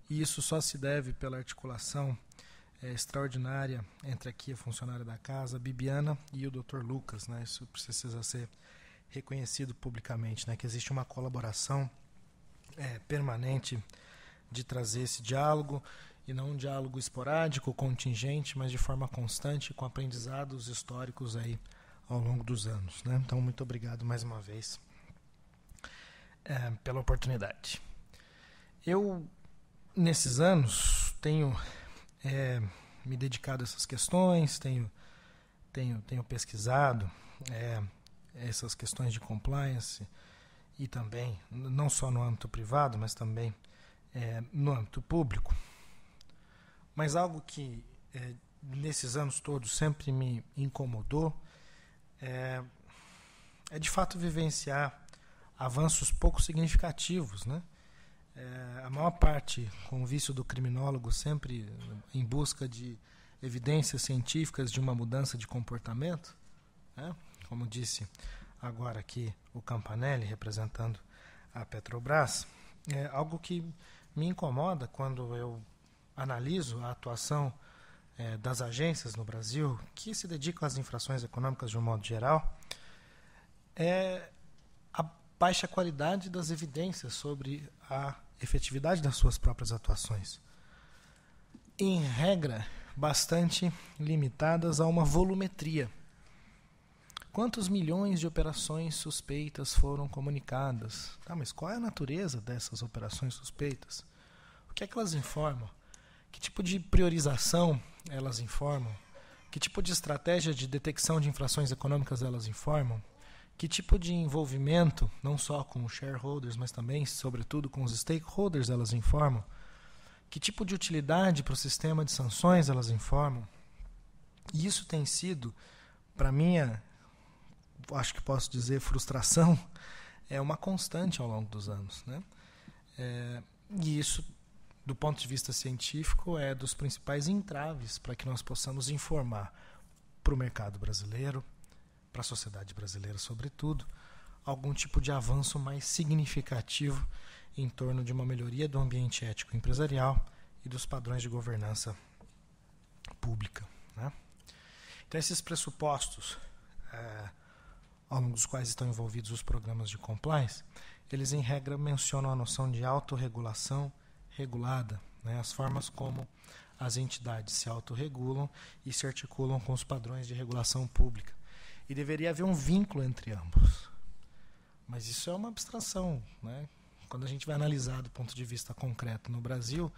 E isso só se deve pela articulação extraordinária entre aqui a funcionária da casa, a Bibiana, e o Dr. Lucas, né? Isso precisa ser reconhecido publicamente, né? Que existe uma colaboração permanente de trazer esse diálogo, e não um diálogo esporádico, contingente, mas de forma constante, com aprendizados históricos aí ao longo dos anos, né? Então, muito obrigado mais uma vez pela oportunidade. Eu, nesses anos, tenho me dedicado a essas questões, tenho pesquisado essas questões de compliance, e também, não só no âmbito privado, mas também no âmbito público. Mas algo que nesses anos todos sempre me incomodou é de fato vivenciar avanços pouco significativos, né? A maior parte, com o vício do criminólogo, sempre em busca de evidências científicas de uma mudança de comportamento, né? Como disse agora aqui o Campanelli, representando a Petrobras, é algo que me incomoda quando eu analiso a atuação das agências no Brasil que se dedicam às infrações econômicas de um modo geral, a baixa qualidade das evidências sobre a efetividade das suas próprias atuações. Em regra, bastante limitadas a uma volumetria. Quantos milhões de operações suspeitas foram comunicadas? Mas qual é a natureza dessas operações suspeitas? O que é que elas informam? Que tipo de priorização elas informam? Que tipo de estratégia de detecção de infrações econômicas elas informam? Que tipo de envolvimento, não só com os shareholders, mas também, sobretudo, com os stakeholders elas informam? Que tipo de utilidade para o sistema de sanções elas informam? E isso tem sido, para minha, acho que posso dizer, frustração, uma constante ao longo dos anos, né? E isso, do ponto de vista científico, é dos principais entraves para que nós possamos informar para o mercado brasileiro, para a sociedade brasileira, sobretudo, algum tipo de avanço mais significativo em torno de uma melhoria do ambiente ético empresarial e dos padrões de governança pública, né? Então, esses pressupostos, ao longo dos quais estão envolvidos os programas de compliance, eles, em regra, mencionam a noção de autorregulação regulada, né? As formas como as entidades se autorregulam e se articulam com os padrões de regulação pública. E deveria haver um vínculo entre ambos. Mas isso é uma abstração, né? Quando a gente vai analisar do ponto de vista concreto no Brasil,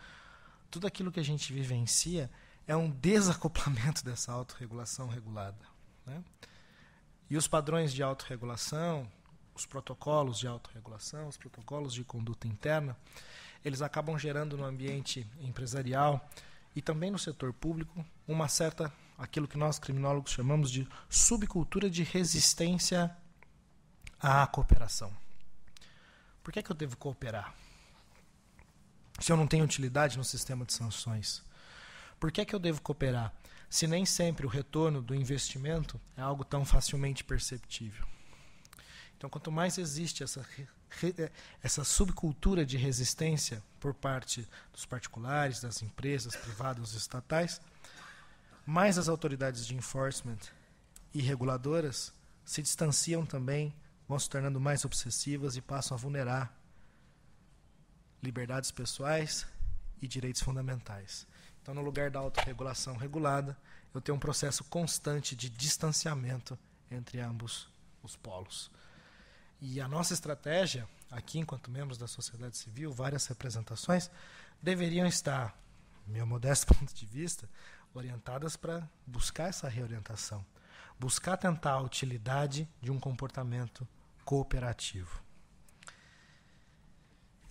tudo aquilo que a gente vivencia é um desacoplamento dessa autorregulação regulada, né? E os padrões de autorregulação, os protocolos de autorregulação, os protocolos de conduta interna, eles acabam gerando no ambiente empresarial e também no setor público uma certa, aquilo que nós criminólogos chamamos de subcultura de resistência à cooperação. Por que é que eu devo cooperar se eu não tenho utilidade no sistema de sanções? Por que é que eu devo cooperar se nem sempre o retorno do investimento é algo tão facilmente perceptível? Então, quanto mais existe essa subcultura de resistência por parte dos particulares, das empresas privadas, estatais, mais as autoridades de enforcement e reguladoras se distanciam também, vão se tornando mais obsessivas e passam a vulnerar liberdades pessoais e direitos fundamentais. Então, no lugar da autorregulação regulada, eu tenho um processo constante de distanciamento entre ambos os polos. E a nossa estratégia, aqui, enquanto membros da sociedade civil, várias representações, deveriam estar, meu modesto ponto de vista, orientadas para buscar essa reorientação, buscar tentar a utilidade de um comportamento cooperativo.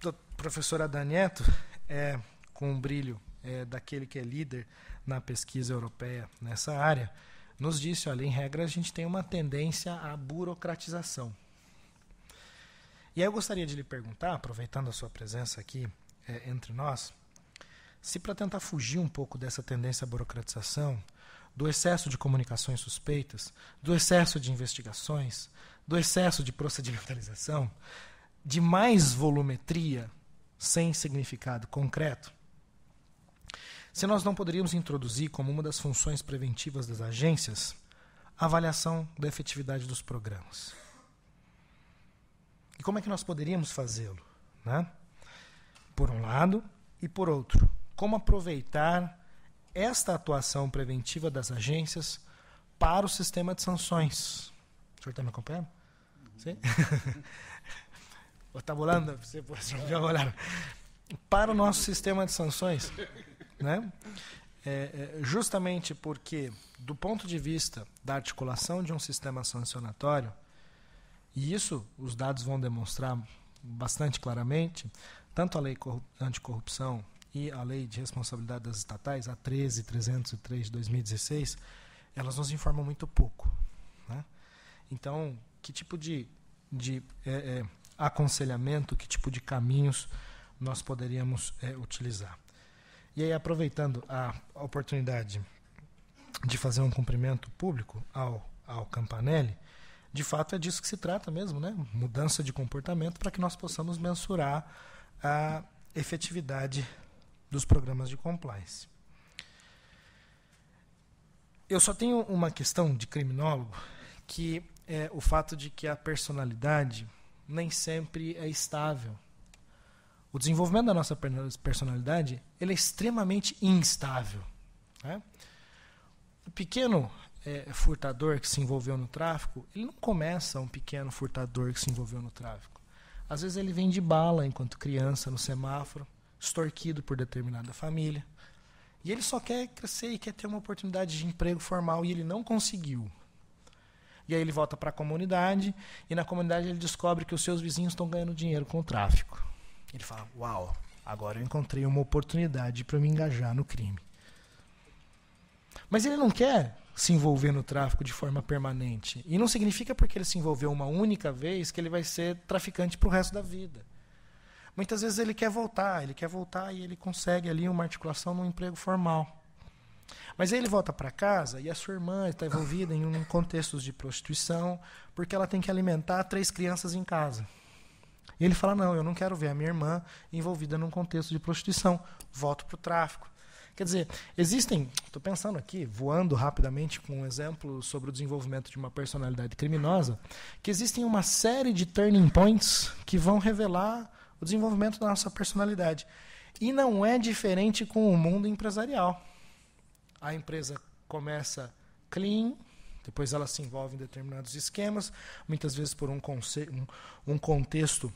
A professora Danieto, com um brilho daquele que é líder na pesquisa europeia nessa área, nos disse, olha, em regra a gente tem uma tendência à burocratização. E aí eu gostaria de lhe perguntar, aproveitando a sua presença aqui entre nós, se para tentar fugir um pouco dessa tendência à burocratização, do excesso de comunicações suspeitas, do excesso de investigações, do excesso de procedimentalização, de mais volumetria sem significado concreto, se nós não poderíamos introduzir como uma das funções preventivas das agências a avaliação da efetividade dos programas. E como é que nós poderíamos fazê-lo? Né? Por um lado e por outro. Como aproveitar esta atuação preventiva das agências para o sistema de sanções? O senhor está me acompanhando? Sim? Está bolando? Você pode olhar. Para o nosso sistema de sanções. Né? Justamente porque, do ponto de vista da articulação de um sistema sancionatório, e isso os dados vão demonstrar bastante claramente, tanto a lei anticorrupção e a lei de responsabilidade das estatais, a 13.303 de 2016, elas nos informam muito pouco. Né? Então, que tipo de aconselhamento, que tipo de caminhos nós poderíamos utilizar? E aí, aproveitando a oportunidade de fazer um cumprimento público ao Campanelli, de fato é disso que se trata mesmo, né? Mudança de comportamento para que nós possamos mensurar a efetividade dos programas de compliance. Eu só tenho uma questão de criminólogo, que é o fato de que a personalidade nem sempre é estável. O desenvolvimento da nossa personalidade ele é extremamente instável. Né? O pequeno furtador que se envolveu no tráfico, ele não começa um pequeno furtador que se envolveu no tráfico. Às vezes ele vende bala enquanto criança no semáforo, extorquido por determinada família. E ele só quer crescer e quer ter uma oportunidade de emprego formal e ele não conseguiu. E aí ele volta para a comunidade e na comunidade ele descobre que os seus vizinhos estão ganhando dinheiro com o tráfico. Ele fala, uau, agora eu encontrei uma oportunidade para me engajar no crime. Mas ele não quer se envolver no tráfico de forma permanente. E não significa porque ele se envolveu uma única vez que ele vai ser traficante para o resto da vida. Muitas vezes ele quer voltar e ele consegue ali uma articulação num emprego formal. Mas aí ele volta para casa e a sua irmã está envolvida em um contexto de prostituição porque ela tem que alimentar 3 crianças em casa. E ele fala, não, eu não quero ver a minha irmã envolvida num contexto de prostituição. Volto para o tráfico. Quer dizer, estou pensando aqui, voando rapidamente com um exemplo sobre o desenvolvimento de uma personalidade criminosa, que existem uma série de turning points que vão revelar o desenvolvimento da nossa personalidade. E não é diferente com o mundo empresarial. A empresa começa clean, depois ela se envolve em determinados esquemas, muitas vezes por um contexto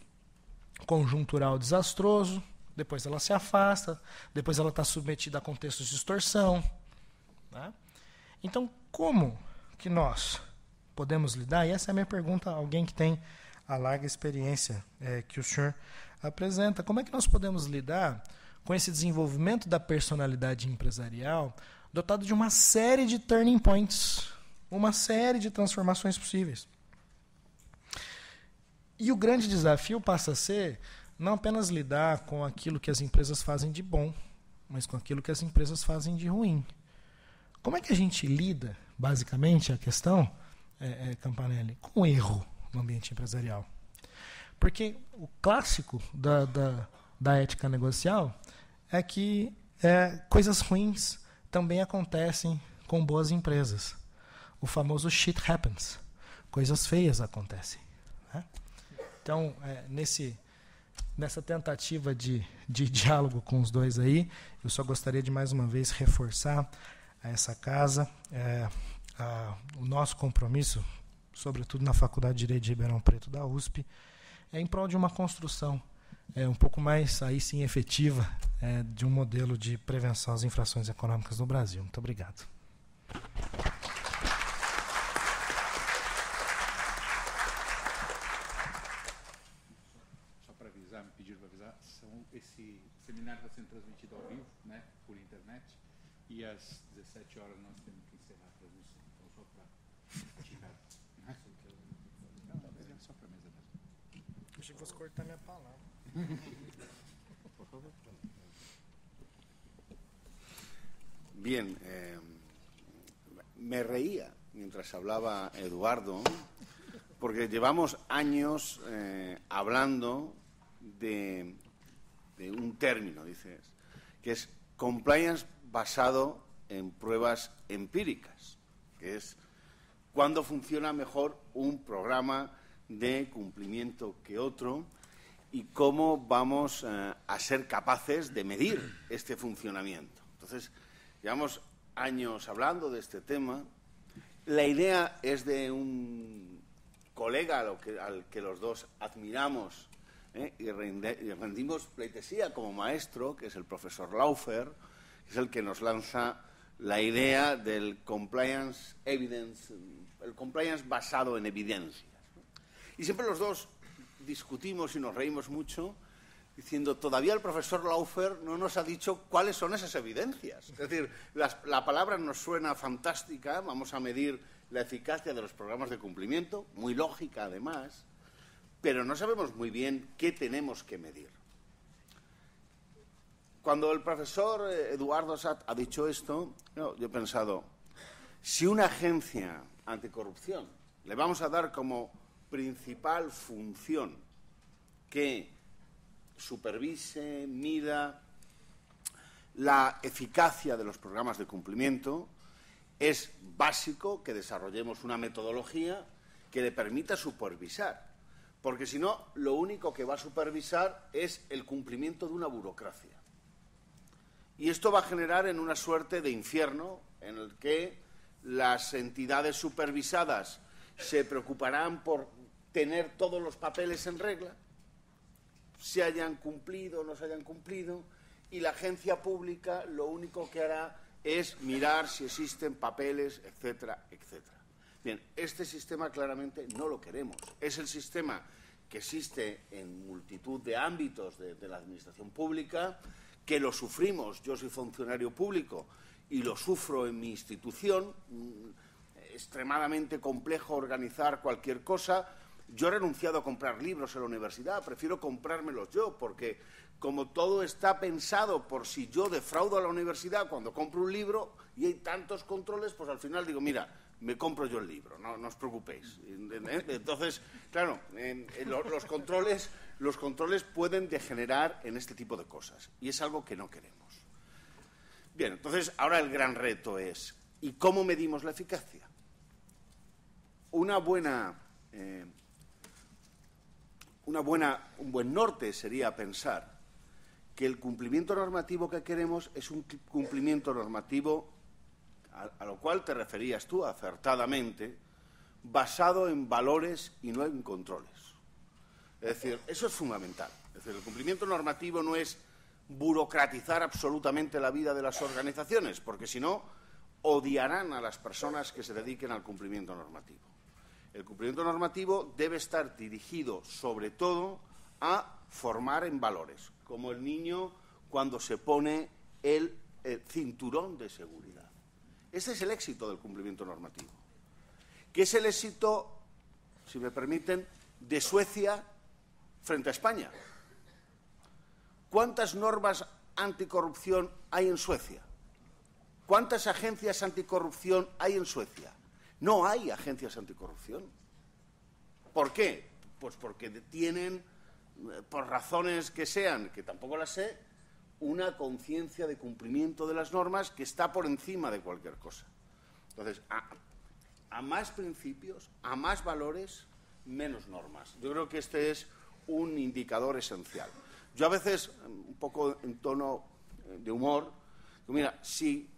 conjuntural desastroso, depois ela se afasta, depois ela está submetida a contextos de extorsão. Né? Então, como que nós podemos lidar? E essa é a minha pergunta a alguém que tem a larga experiência que o senhor apresenta. Como é que nós podemos lidar com esse desenvolvimento da personalidade empresarial dotado de uma série de turning points, uma série de transformações possíveis? E o grande desafio passa a ser não apenas lidar com aquilo que as empresas fazem de bom, mas com aquilo que as empresas fazem de ruim. Como é que a gente lida, basicamente, a questão, Campanelli, com o erro no ambiente empresarial? Porque o clássico da ética negocial é que coisas ruins também acontecem com boas empresas. O famoso shit happens. Coisas feias acontecem. Né? Então, nessa tentativa de diálogo com os dois aí, eu só gostaria de mais uma vez reforçar a essa casa o nosso compromisso, sobretudo na Faculdade de Direito de Ribeirão Preto da USP, em prol de uma construção um pouco mais, aí sim, efetiva de um modelo de prevenção às infrações econômicas no Brasil. Muito obrigado. Me pediram para avisar, esse seminário está sendo transmitido ao vivo, né, por internet, e às 17 horas nós temos que encerrar a transmissão. Então, só para tirar. Não, só para a mesa mesmo. Achei que fosse cortar minha palavra. Por favor. Bien, me reía mientras hablaba Eduardo, porque llevamos años hablando de un término, dices, que es compliance basado en pruebas empíricas, que es cuándo funciona mejor un programa de cumplimiento que otro y cómo vamos a ser capaces de medir este funcionamiento. Entonces, llevamos años hablando de este tema. La idea es de un colega al que los dos admiramos y rendimos pleitesía como maestro, que es el profesor Laufer, que es el que nos lanza la idea del compliance evidence, el compliance basado en evidencias. Y siempre los dos discutimos y nos reímos mucho diciendo, todavía el profesor Laufer no nos ha dicho cuáles son esas evidencias. Es decir, la palabra nos suena fantástica, vamos a medir la eficacia de los programas de cumplimiento, muy lógica además, pero no sabemos muy bien qué tenemos que medir. Cuando el profesor Eduardo Satt ha dicho esto, yo he pensado, si una agencia anticorrupción le vamos a dar como principal función que supervise, mida la eficacia de los programas de cumplimiento, es básico que desarrollemos una metodología que le permita supervisar, porque si no, lo único que va a supervisar es el cumplimiento de una burocracia. Y esto va a generar en una suerte de infierno en el que las entidades supervisadas se preocuparán por tener todos los papeles en regla, se hayan cumplido o no se hayan cumplido, y la agencia pública lo único que hará es mirar si existen papeles, etcétera, etcétera. Bien, este sistema claramente no lo queremos. Es el sistema que existe en multitud de ámbitos de la administración pública, que lo sufrimos. Yo soy funcionario público y lo sufro en mi institución. Extremadamente complejo organizar cualquier cosa. Yo he renunciado a comprar libros en la universidad, prefiero comprármelos yo, porque como todo está pensado por si yo defraudo a la universidad cuando compro un libro y hay tantos controles, pues al final digo, mira, me compro yo el libro, no os preocupéis. Entonces, claro, los controles pueden degenerar en este tipo de cosas y es algo que no queremos. Bien, entonces ahora el gran reto es, ¿y cómo medimos la eficacia? Un buen norte sería pensar que el cumplimiento normativo que queremos es un cumplimiento normativo, a lo cual te referías tú acertadamente, basado en valores y no en controles. Es decir, eso es fundamental. Es decir, el cumplimiento normativo no es burocratizar absolutamente la vida de las organizaciones, porque si no, odiarán a las personas que se dediquen al cumplimiento normativo. El cumplimiento normativo debe estar dirigido, sobre todo, a formar en valores, como el niño cuando se pone el cinturón de seguridad. Ese es el éxito del cumplimiento normativo, que es el éxito, si me permiten, de Suecia frente a España. ¿Cuántas normas anticorrupción hay en Suecia? ¿Cuántas agencias anticorrupción hay en Suecia? No hay agencias anticorrupción. ¿Por qué? Pues porque tienen, por razones que sean, que tampoco las sé, una conciencia de cumplimiento de las normas que está por encima de cualquier cosa. Entonces, a más principios, a más valores, menos normas. Yo creo que este es un indicador esencial. Yo a veces, un poco en tono de humor, digo, mira, si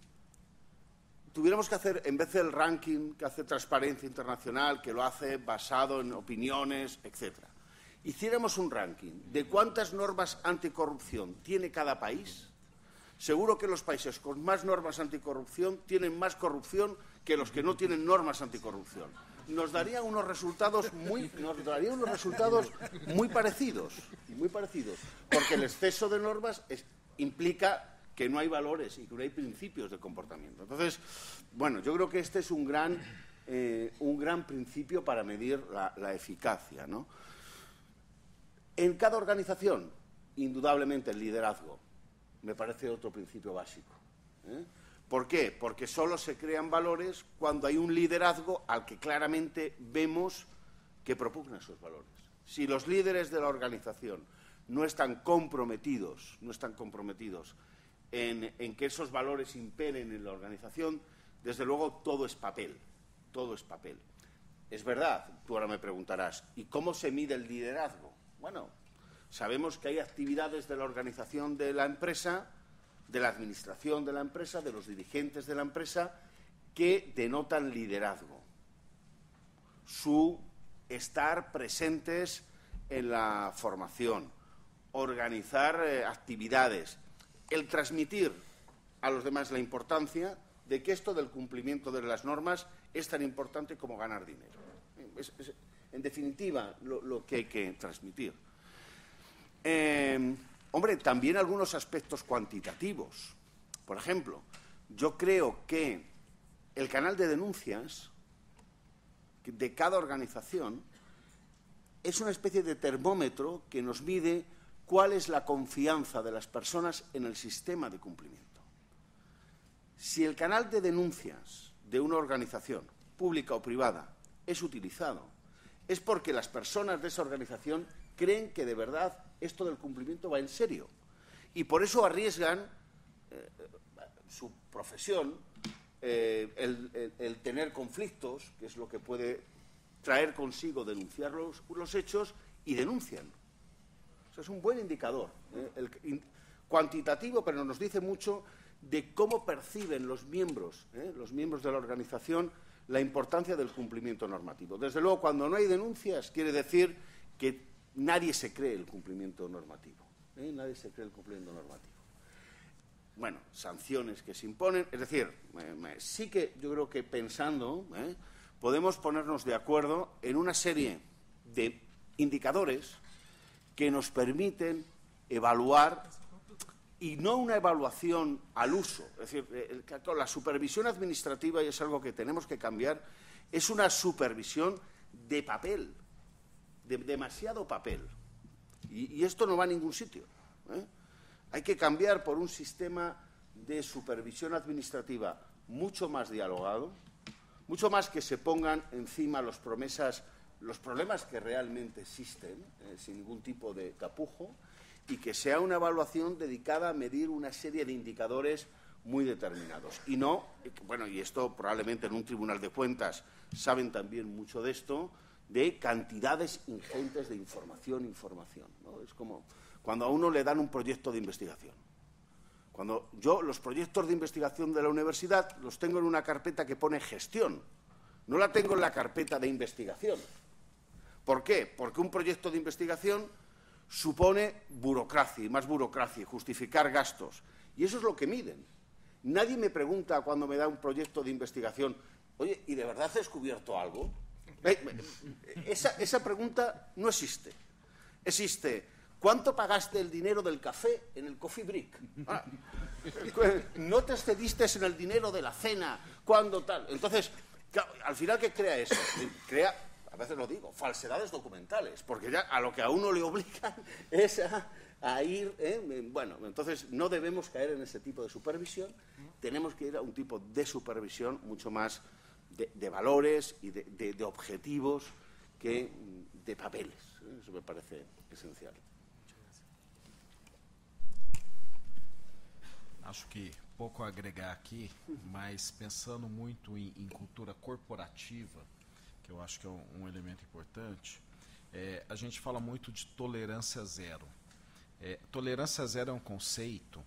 tuviéramos que hacer, en vez del ranking que hace Transparencia Internacional, que lo hace basado en opiniones, etcétera, hiciéramos un ranking de cuántas normas anticorrupción tiene cada país, seguro que los países con más normas anticorrupción tienen más corrupción que los que no tienen normas anticorrupción. Nos daría unos resultados muy parecidos, porque el exceso de normas implica que no hay valores y que no hay principios de comportamiento. Entonces, bueno, yo creo que este es un gran principio para medir la eficacia, ¿no? En cada organización, indudablemente el liderazgo me parece otro principio básico, ¿eh? ¿Por qué? Porque solo se crean valores cuando hay un liderazgo al que claramente vemos que propugna esos valores. Si los líderes de la organización no están comprometidos en que esos valores imperen en la organización, desde luego todo es papel, todo es papel. Es verdad, tú ahora me preguntarás, ¿y cómo se mide el liderazgo? Bueno, sabemos que hay actividades de la organización de la empresa, de la administración de la empresa, de los dirigentes de la empresa, que denotan liderazgo. Su estar presentes en la formación, organizar actividades, el transmitir a los demás la importancia de que esto del cumplimiento de las normas es tan importante como ganar dinero. Es, en definitiva, lo que hay que transmitir. Hombre, también algunos aspectos cuantitativos. Por ejemplo, yo creo que el canal de denuncias de cada organización es una especie de termómetro que nos mide cuál es la confianza de las personas en el sistema de cumplimiento. Si el canal de denuncias de una organización, pública o privada, es utilizado, es porque las personas de esa organización creen que de verdad esto del cumplimiento va en serio y por eso arriesgan su profesión, el tener conflictos, que es lo que puede traer consigo denunciar los hechos, y denuncian. O sea, es un buen indicador, cuantitativo, pero nos dice mucho de cómo perciben los miembros de la organización la importancia del cumplimiento normativo. Desde luego, cuando no hay denuncias, quiere decir que nadie se cree el cumplimiento normativo. Nadie se cree el cumplimiento normativo. Bueno, sanciones que se imponen. Es decir, sí que yo creo que pensando, podemos ponernos de acuerdo en una serie de indicadores que nos permiten evaluar, y no una evaluación al uso. Es decir, la supervisión administrativa, y es algo que tenemos que cambiar, es una supervisión de papel, de demasiado papel. Y esto no va a ningún sitio. Hay que cambiar por un sistema de supervisión administrativa mucho más dialogado, mucho más que se pongan encima los problemas que realmente existen, sin ningún tipo de tapujo, y que sea una evaluación dedicada a medir una serie de indicadores muy determinados. Y no, bueno, y esto probablemente en un tribunal de cuentas saben también mucho de esto, de cantidades ingentes de información, ¿no? Es como cuando a uno le dan un proyecto de investigación. Cuando yo los proyectos de investigación de la universidad los tengo en una carpeta que pone gestión, no la tengo en la carpeta de investigación. ¿Por qué? Porque un proyecto de investigación supone burocracia, y más burocracia, justificar gastos. Y eso es lo que miden. Nadie me pregunta cuando me da un proyecto de investigación, oye, ¿y de verdad has descubierto algo? Esa pregunta no existe. Existe, ¿cuánto pagaste el dinero del café en el Coffee Break? ¿No te excediste en el dinero de la cena? ¿Cuándo tal? Entonces, al final, ¿qué crea eso? Crea, a veces lo digo, falsedades documentales, porque ya a lo que a uno le obligan es a ir... Bueno, entonces no debemos caer en ese tipo de supervisión, tenemos que ir a un tipo de supervisión mucho más de valores y de objetivos que de papeles. Eso me parece esencial. Acho que pouco a agregar aqui, mas pensando muito em cultura corporativa, que eu acho que é um elemento importante, a gente fala muito de tolerância zero. Tolerância zero é um conceito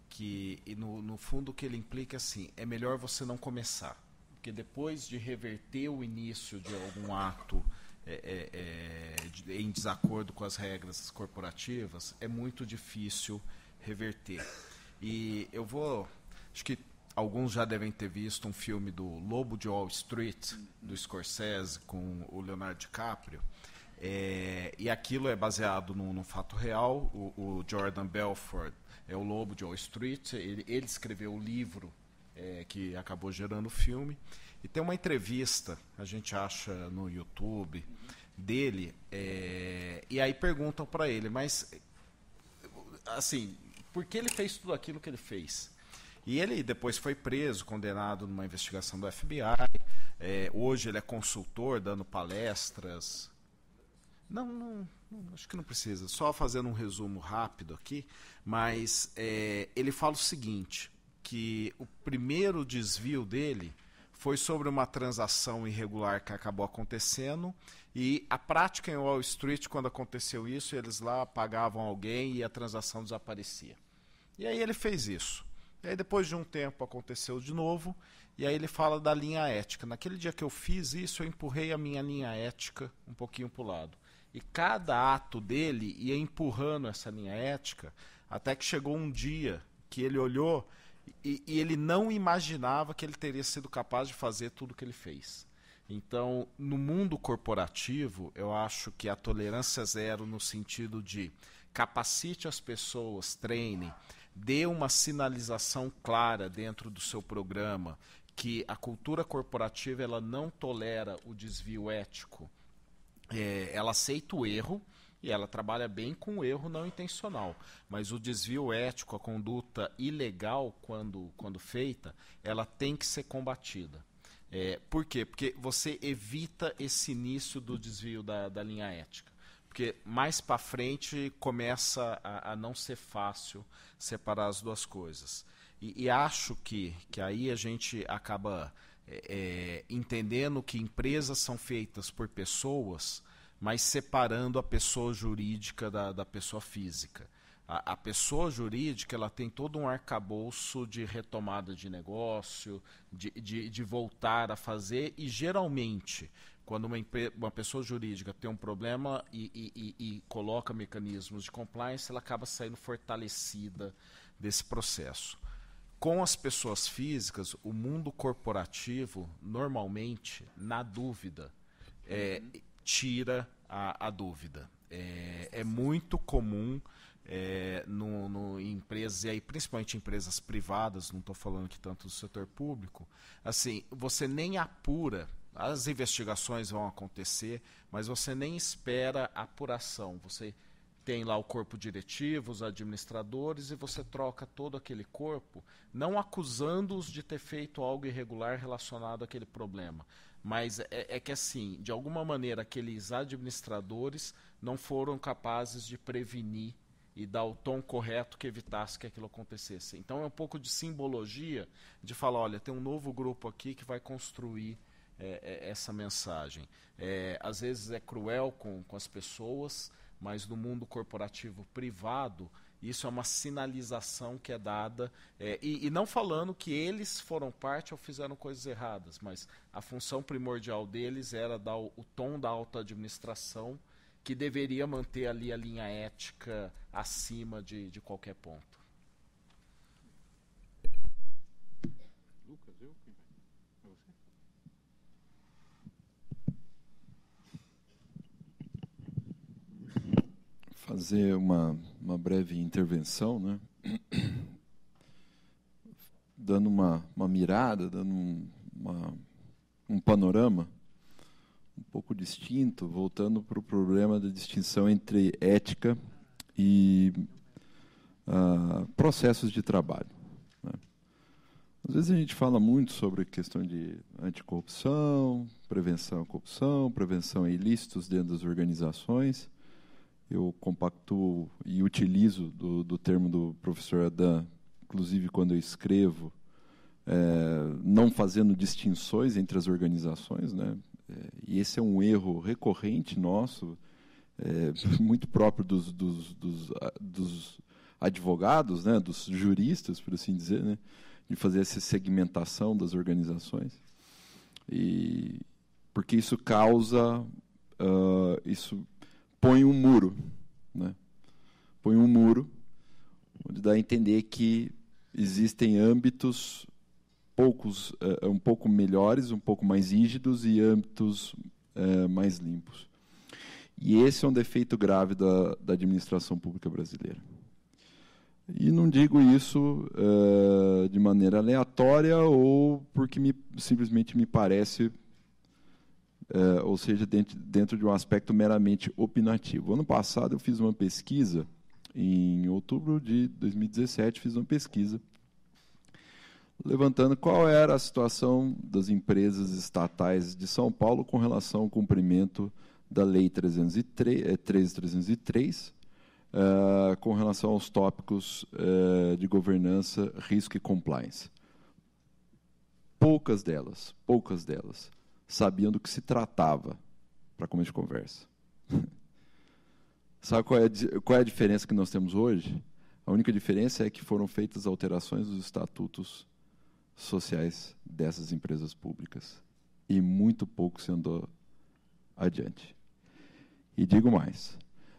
que, no fundo, o que ele implica assim, é melhor você não começar, porque depois de reverter o início de algum ato em desacordo com as regras corporativas, é muito difícil reverter. E eu vou... Acho que alguns já devem ter visto um filme do Lobo de Wall Street, do Scorsese, com o Leonardo DiCaprio. E aquilo é baseado num fato real. O Jordan Belfort é O Lobo de Wall Street. Ele escreveu o livro que acabou gerando o filme. E tem uma entrevista, a gente acha no YouTube, dele, e aí perguntam para ele, mas, assim, por que ele fez tudo aquilo que ele fez? E ele depois foi preso, condenado numa investigação do FBI. Hoje ele é consultor, dando palestras. Não, acho que não precisa. Só fazendo um resumo rápido aqui. Mas ele fala o seguinte, que o primeiro desvio dele foi sobre uma transação irregular que acabou acontecendo. E a prática em Wall Street, quando aconteceu isso, eles lá pagavam alguém e a transação desaparecia. E aí ele fez isso. E aí depois de um tempo aconteceu de novo, e aí ele fala da linha ética. Naquele dia que eu fiz isso, eu empurrei a minha linha ética um pouquinho para o lado. E cada ato dele ia empurrando essa linha ética, até que chegou um dia que ele olhou e ele não imaginava que ele teria sido capaz de fazer tudo o que ele fez. Então, no mundo corporativo, eu acho que a tolerância zero no sentido de capacite as pessoas, treine, dê uma sinalização clara dentro do seu programa que a cultura corporativa ela não tolera o desvio ético. Ela aceita o erro e ela trabalha bem com o erro não intencional. Mas o desvio ético, a conduta ilegal, quando feita, ela tem que ser combatida. Por quê? Porque você evita esse início do desvio da linha ética. Porque mais para frente começa a não ser fácil separar as duas coisas. E acho que aí a gente acaba entendendo que empresas são feitas por pessoas, mas separando a pessoa jurídica da pessoa física. A pessoa jurídica ela tem todo um arcabouço de retomada de negócio, de voltar a fazer, e geralmente quando uma pessoa jurídica tem um problema e coloca mecanismos de compliance, ela acaba saindo fortalecida desse processo. Com as pessoas físicas, o mundo corporativo, normalmente, na dúvida, tira a dúvida. É muito comum em empresas, e aí principalmente em empresas privadas, não estou falando aqui tanto do setor público, assim, você nem apura. As investigações vão acontecer, mas você nem espera a apuração. Você tem lá o corpo diretivo, os administradores, e você troca todo aquele corpo, não acusando-os de ter feito algo irregular relacionado àquele problema. Mas que assim, de alguma maneira, aqueles administradores não foram capazes de prevenir e dar o tom correto que evitasse que aquilo acontecesse. Então é um pouco de simbologia de falar, olha, tem um novo grupo aqui que vai construir essa mensagem. Às vezes é cruel com as pessoas, mas no mundo corporativo privado, isso é uma sinalização que é dada, e não falando que eles foram parte ou fizeram coisas erradas, mas a função primordial deles era dar o tom da alta administração, que deveria manter ali a linha ética acima de qualquer ponto. Lucas, eu? Quem vai? É você? Fazer uma breve intervenção, né? Dando uma mirada, dando um panorama um pouco distinto, voltando para o problema da distinção entre ética e processos de trabalho, né? Às vezes a gente fala muito sobre a questão de anticorrupção, prevenção à corrupção, prevenção a ilícitos dentro das organizações. Eu compactuo e utilizo do termo do professor Adam, inclusive quando eu escrevo, não fazendo distinções entre as organizações, né? E esse é um erro recorrente nosso, muito próprio dos advogados, né? Dos juristas, por assim dizer, né? De fazer essa segmentação das organizações. Porque isso causa... isso põe um muro, né? Põe um muro onde dá a entender que existem âmbitos um pouco melhores, um pouco mais rígidos e âmbitos mais limpos. E esse é um defeito grave da administração pública brasileira. E não digo isso de maneira aleatória ou porque simplesmente me parece, ou seja, dentro de um aspecto meramente opinativo. Ano passado eu fiz uma pesquisa, em outubro de 2017, fiz uma pesquisa levantando qual era a situação das empresas estatais de São Paulo com relação ao cumprimento da Lei 13.303, com relação aos tópicos de governança, risco e compliance. Poucas delas sabiam do que se tratava para começo de conversa. Sabe qual é a diferença que nós temos hoje? A única diferença é que foram feitas alterações dos estatutos sociais dessas empresas públicas. E muito pouco se andou adiante. E digo mais,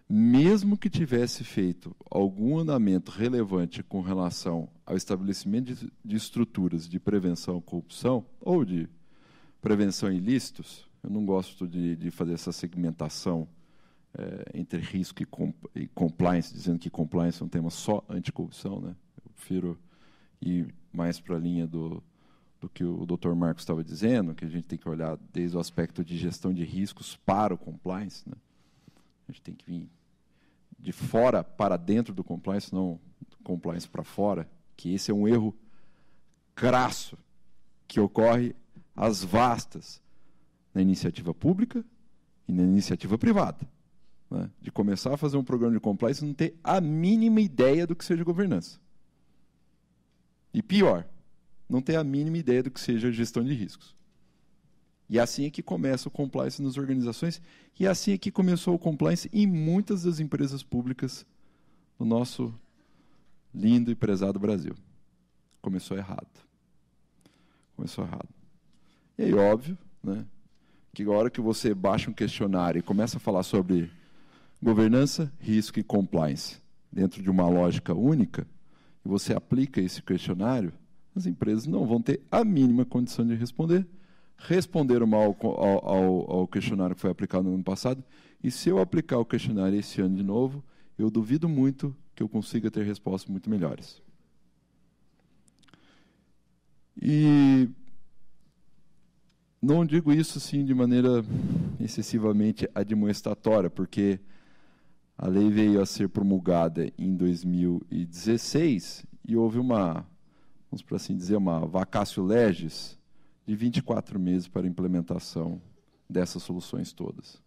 mesmo que tivesse feito algum andamento relevante com relação ao estabelecimento de estruturas de prevenção à corrupção ou de prevenção a ilícitos, eu não gosto de fazer essa segmentação entre risco e compliance, dizendo que compliance é um tema só anticorrupção, né? Eu prefiro ir mais para a linha do que o Dr. Marcos estava dizendo, que a gente tem que olhar desde o aspecto de gestão de riscos para o compliance, né? A gente tem que vir de fora para dentro do compliance, não do compliance para fora, que esse é um erro crasso que ocorre às vastas na iniciativa pública e na iniciativa privada, né? De começar a fazer um programa de compliance e não ter a mínima ideia do que seja governança. E pior, não ter a mínima ideia do que seja gestão de riscos. E assim é que começa o compliance nas organizações, e assim é que começou o compliance em muitas das empresas públicas no nosso lindo e prezado Brasil. Começou errado. E aí, óbvio, né, que a hora que você baixa um questionário e começa a falar sobre governança, risco e compliance dentro de uma lógica única, e você aplica esse questionário, as empresas não vão ter a mínima condição de responder. Responderam mal ao questionário que foi aplicado no ano passado, e se eu aplicar o questionário esse ano de novo, eu duvido muito que eu consiga ter respostas muito melhores. E não digo isso assim de maneira excessivamente admoestatória, porque a lei veio a ser promulgada em 2016 e houve uma, vamos por assim dizer, uma vacatio legis de 24 meses para a implementação dessas soluções todas.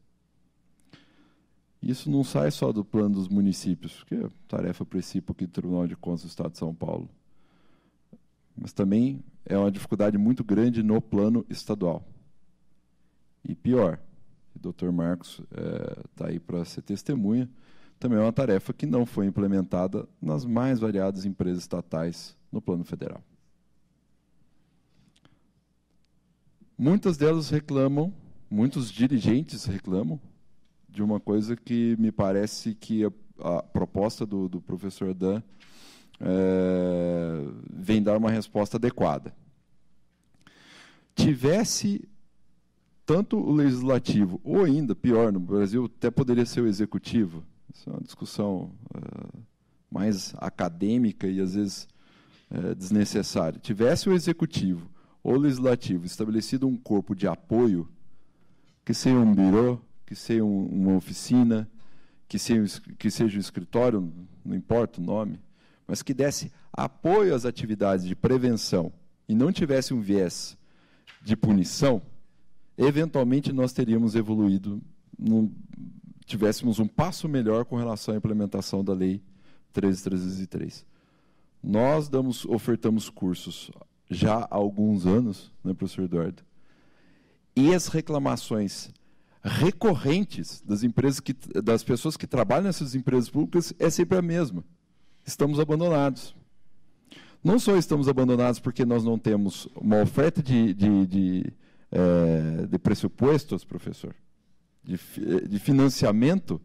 Isso não sai só do plano dos municípios, porque é tarefa principal aqui do Tribunal de Contas do Estado de São Paulo, mas também é uma dificuldade muito grande no plano estadual. E pior, o Dr. Marcos está aí para ser testemunha, também é uma tarefa que não foi implementada nas mais variadas empresas estatais no plano federal. Muitas delas reclamam, muitos dirigentes reclamam de uma coisa que me parece que a proposta do professor Dan vem dar uma resposta adequada. Tivesse tanto o legislativo, ou ainda, pior, no Brasil até poderia ser o executivo, isso é uma discussão mais acadêmica e às vezes desnecessária, tivesse o executivo ou legislativo estabelecido um corpo de apoio, que seja um birô, que seja uma oficina, que seja um escritório, não importa o nome, mas que desse apoio às atividades de prevenção e não tivesse um viés de punição, eventualmente nós teríamos evoluído, tivéssemos um passo melhor com relação à implementação da Lei 13.303. Nós ofertamos cursos já há alguns anos, né, professor Eduardo? E as reclamações recorrentes das pessoas que trabalham nessas empresas públicas é sempre a mesma. Estamos abandonados. Não só estamos abandonados porque nós não temos uma oferta de pressupostos, professor, de financiamento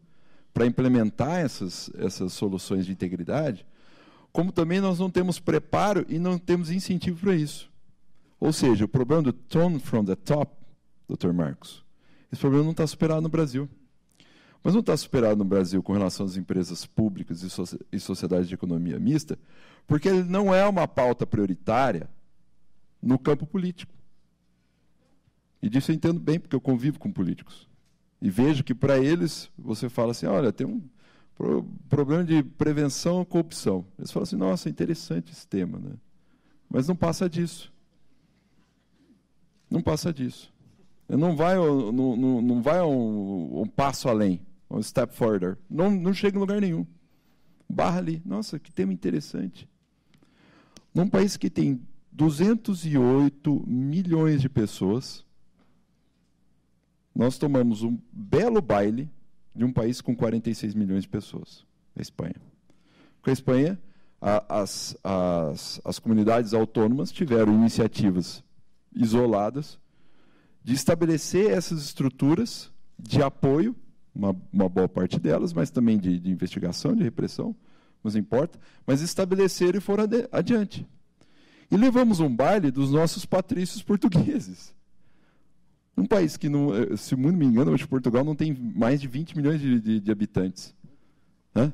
para implementar essas soluções de integridade, como também nós não temos preparo e não temos incentivo para isso. Ou seja, o problema do tone from the top, Dr. Marcos, esse problema não está superado no Brasil. mas não está superado no Brasil com relação às empresas públicas e sociedades de economia mista, porque ele não é uma pauta prioritária no campo político. E disso eu entendo bem, porque eu convivo com políticos. E vejo que, para eles, você fala assim, olha, tem um problema de prevenção à corrupção. Eles falam assim, nossa, interessante esse tema, né? Mas não passa disso. Não passa disso. Não vai um passo além, um step further. Não chega em lugar nenhum. Barra ali. Nossa, que tema interessante. Num país que tem 208 milhões de pessoas, nós tomamos um belo baile de um país com 46 milhões de pessoas, a Espanha. Porque a Espanha, as comunidades autônomas tiveram iniciativas isoladas de estabelecer essas estruturas de apoio, uma boa parte delas, mas também de investigação, de repressão, não importa, mas estabeleceram e foram adiante. E levamos um baile dos nossos patrícios portugueses. Um país que, se não me engano, hoje Portugal não tem mais de 20 milhões de habitantes.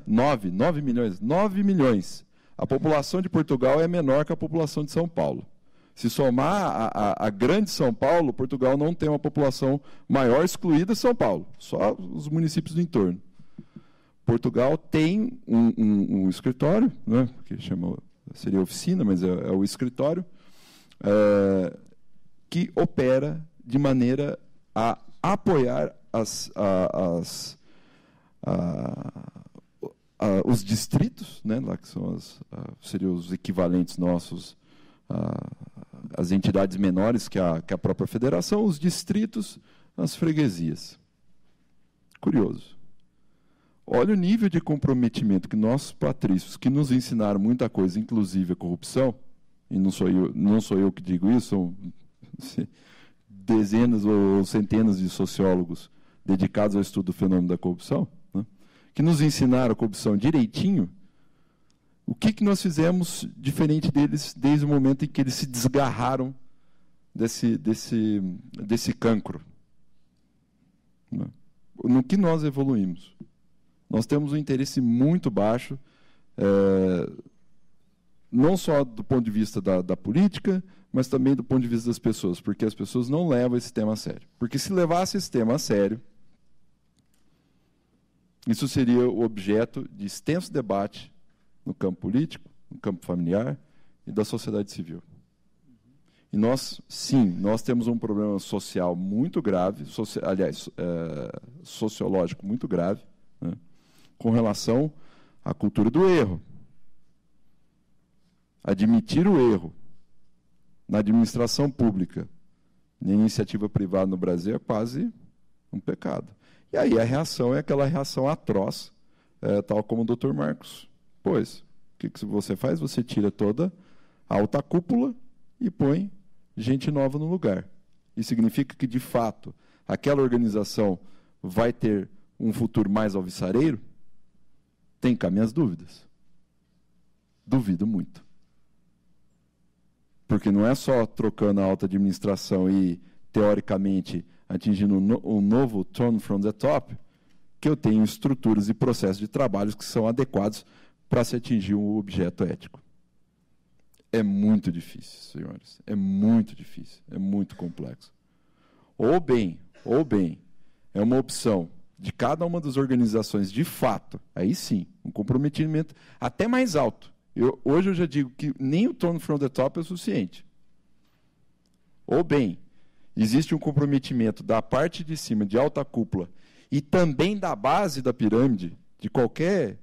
9 milhões. 9 milhões. A população de Portugal é menor que a população de São Paulo. Se somar a grande São Paulo, Portugal não tem uma população maior, excluída São Paulo, só os municípios do entorno. Portugal tem um escritório, né, que seria oficina, mas é o escritório, que opera de maneira a apoiar os distritos, né, lá que são seriam os equivalentes nossos, as entidades menores que a própria federação, os distritos, as freguesias. Curioso. Olha o nível de comprometimento que nossos patrícios, que nos ensinaram muita coisa, inclusive a corrupção, e não sou eu que digo isso, são dezenas ou centenas de sociólogos dedicados ao estudo do fenômeno da corrupção, né, que nos ensinaram a corrupção direitinho. O que nós fizemos diferente deles desde o momento em que eles se desgarraram desse cancro? No que nós evoluímos? Nós temos um interesse muito baixo, não só do ponto de vista da política, mas também do ponto de vista das pessoas, porque as pessoas não levam esse tema a sério. Porque se levasse esse tema a sério, isso seria o objeto de extenso debate no campo político, no campo familiar e da sociedade civil. E nós, sim, nós temos um problema social muito grave, sociológico muito grave, né, com relação à cultura do erro. Admitir o erro na administração pública, na iniciativa privada no Brasil, é quase um pecado. E aí a reação é aquela reação atroz, tal como o Dr. Marcos. Pois, o que você faz? Você tira toda a alta cúpula e põe gente nova no lugar. Isso significa que, de fato, aquela organização vai ter um futuro mais alvissareiro? Tem cá minhas dúvidas. Duvido muito. Porque não é só trocando a alta administração e, teoricamente, atingindo um novo turn from the top, que eu tenho estruturas e processos de trabalho que são adequados para se atingir um objeto ético. É muito difícil, senhores. É muito difícil. É muito complexo. Ou bem, é uma opção de cada uma das organizações, de fato, aí sim, um comprometimento até mais alto. Hoje eu já digo que nem o turn from the top é o suficiente. Ou bem, existe um comprometimento da parte de cima, de alta cúpula, e também da base da pirâmide, de qualquer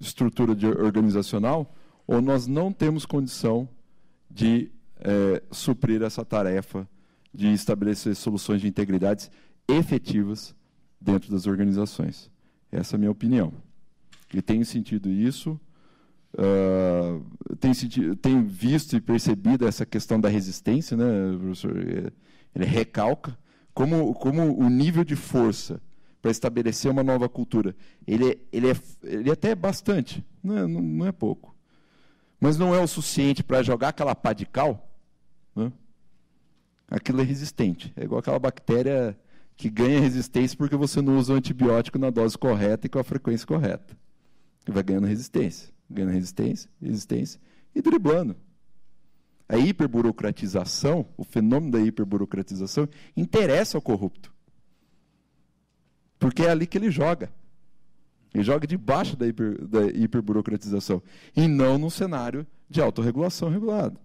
estrutura organizacional, ou nós não temos condição de suprir essa tarefa de estabelecer soluções de integridade efetivas dentro das organizações. Essa é a minha opinião. E tenho sentido isso, tenho visto e percebido essa questão da resistência, né, professor? Ele recalca como o nível de força para estabelecer uma nova cultura, ele até é bastante, não é pouco, mas não é o suficiente para jogar aquela pá de cal, né? Aquilo é resistente, é igual aquela bactéria que ganha resistência porque você não usa o antibiótico na dose correta e com a frequência correta. E vai ganhando resistência, resistência e driblando. A hiperburocratização, o fenômeno da hiperburocratização, interessa ao corrupto. Porque é ali que ele joga. Ele joga debaixo da hiperburocratização. E não num cenário de autorregulação regulado.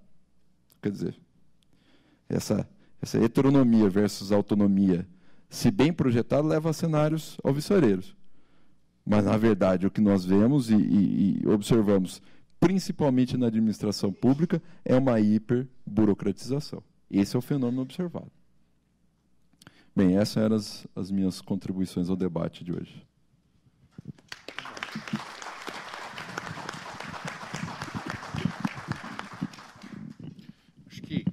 Quer dizer, essa heteronomia versus autonomia, se bem projetada, leva a cenários alvissareiros. Mas, na verdade, o que nós vemos e observamos, principalmente na administração pública, é uma hiperburocratização. Esse é o fenômeno observado. Bem, essas eram as minhas contribuições ao debate de hoje. Acho que,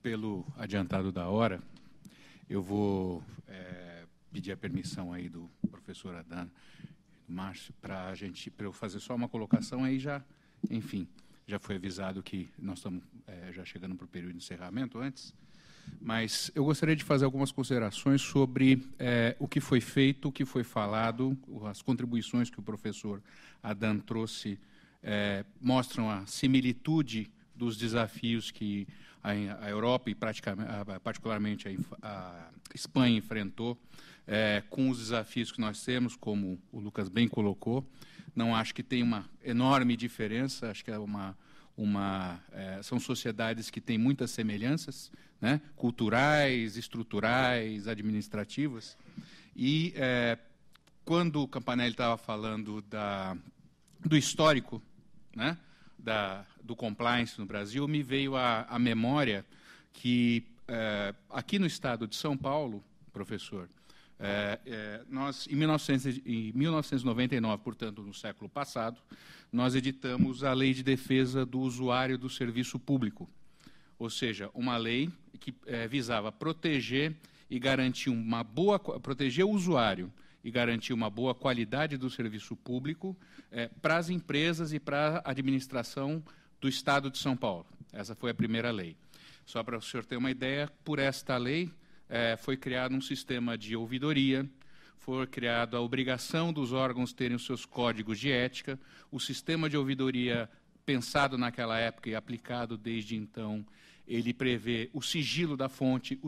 pelo adiantado da hora, eu vou pedir a permissão aí do professor Adán, do Márcio, para eu fazer só uma colocação aí já, enfim, já foi avisado que nós estamos já chegando para o período de encerramento antes, mas eu gostaria de fazer algumas considerações sobre o que foi feito, o que foi falado, as contribuições que o professor Adán trouxe mostram a similitude dos desafios que a Europa e particularmente a Espanha enfrentou com os desafios que nós temos, como o Lucas bem colocou. Não acho que tem uma enorme diferença, acho que são sociedades que têm muitas semelhanças, né, culturais, estruturais, administrativas. E quando o Campanelli estava falando do histórico, né, do compliance no Brasil, me veio à memória que aqui no estado de São Paulo, professor, nós, em 1999, portanto, no século passado, nós editamos a Lei de Defesa do Usuário do Serviço Público, ou seja, uma lei que visava proteger e garantir proteger o usuário e garantir uma boa qualidade do serviço público para as empresas e para a administração do Estado de São Paulo. Essa foi a primeira lei. Só para o senhor ter uma ideia, por esta lei foi criado um sistema de ouvidoria, foi criada a obrigação dos órgãos terem os seus códigos de ética, o sistema de ouvidoria pensado naquela época e aplicado desde então, ele prevê o sigilo da fonte,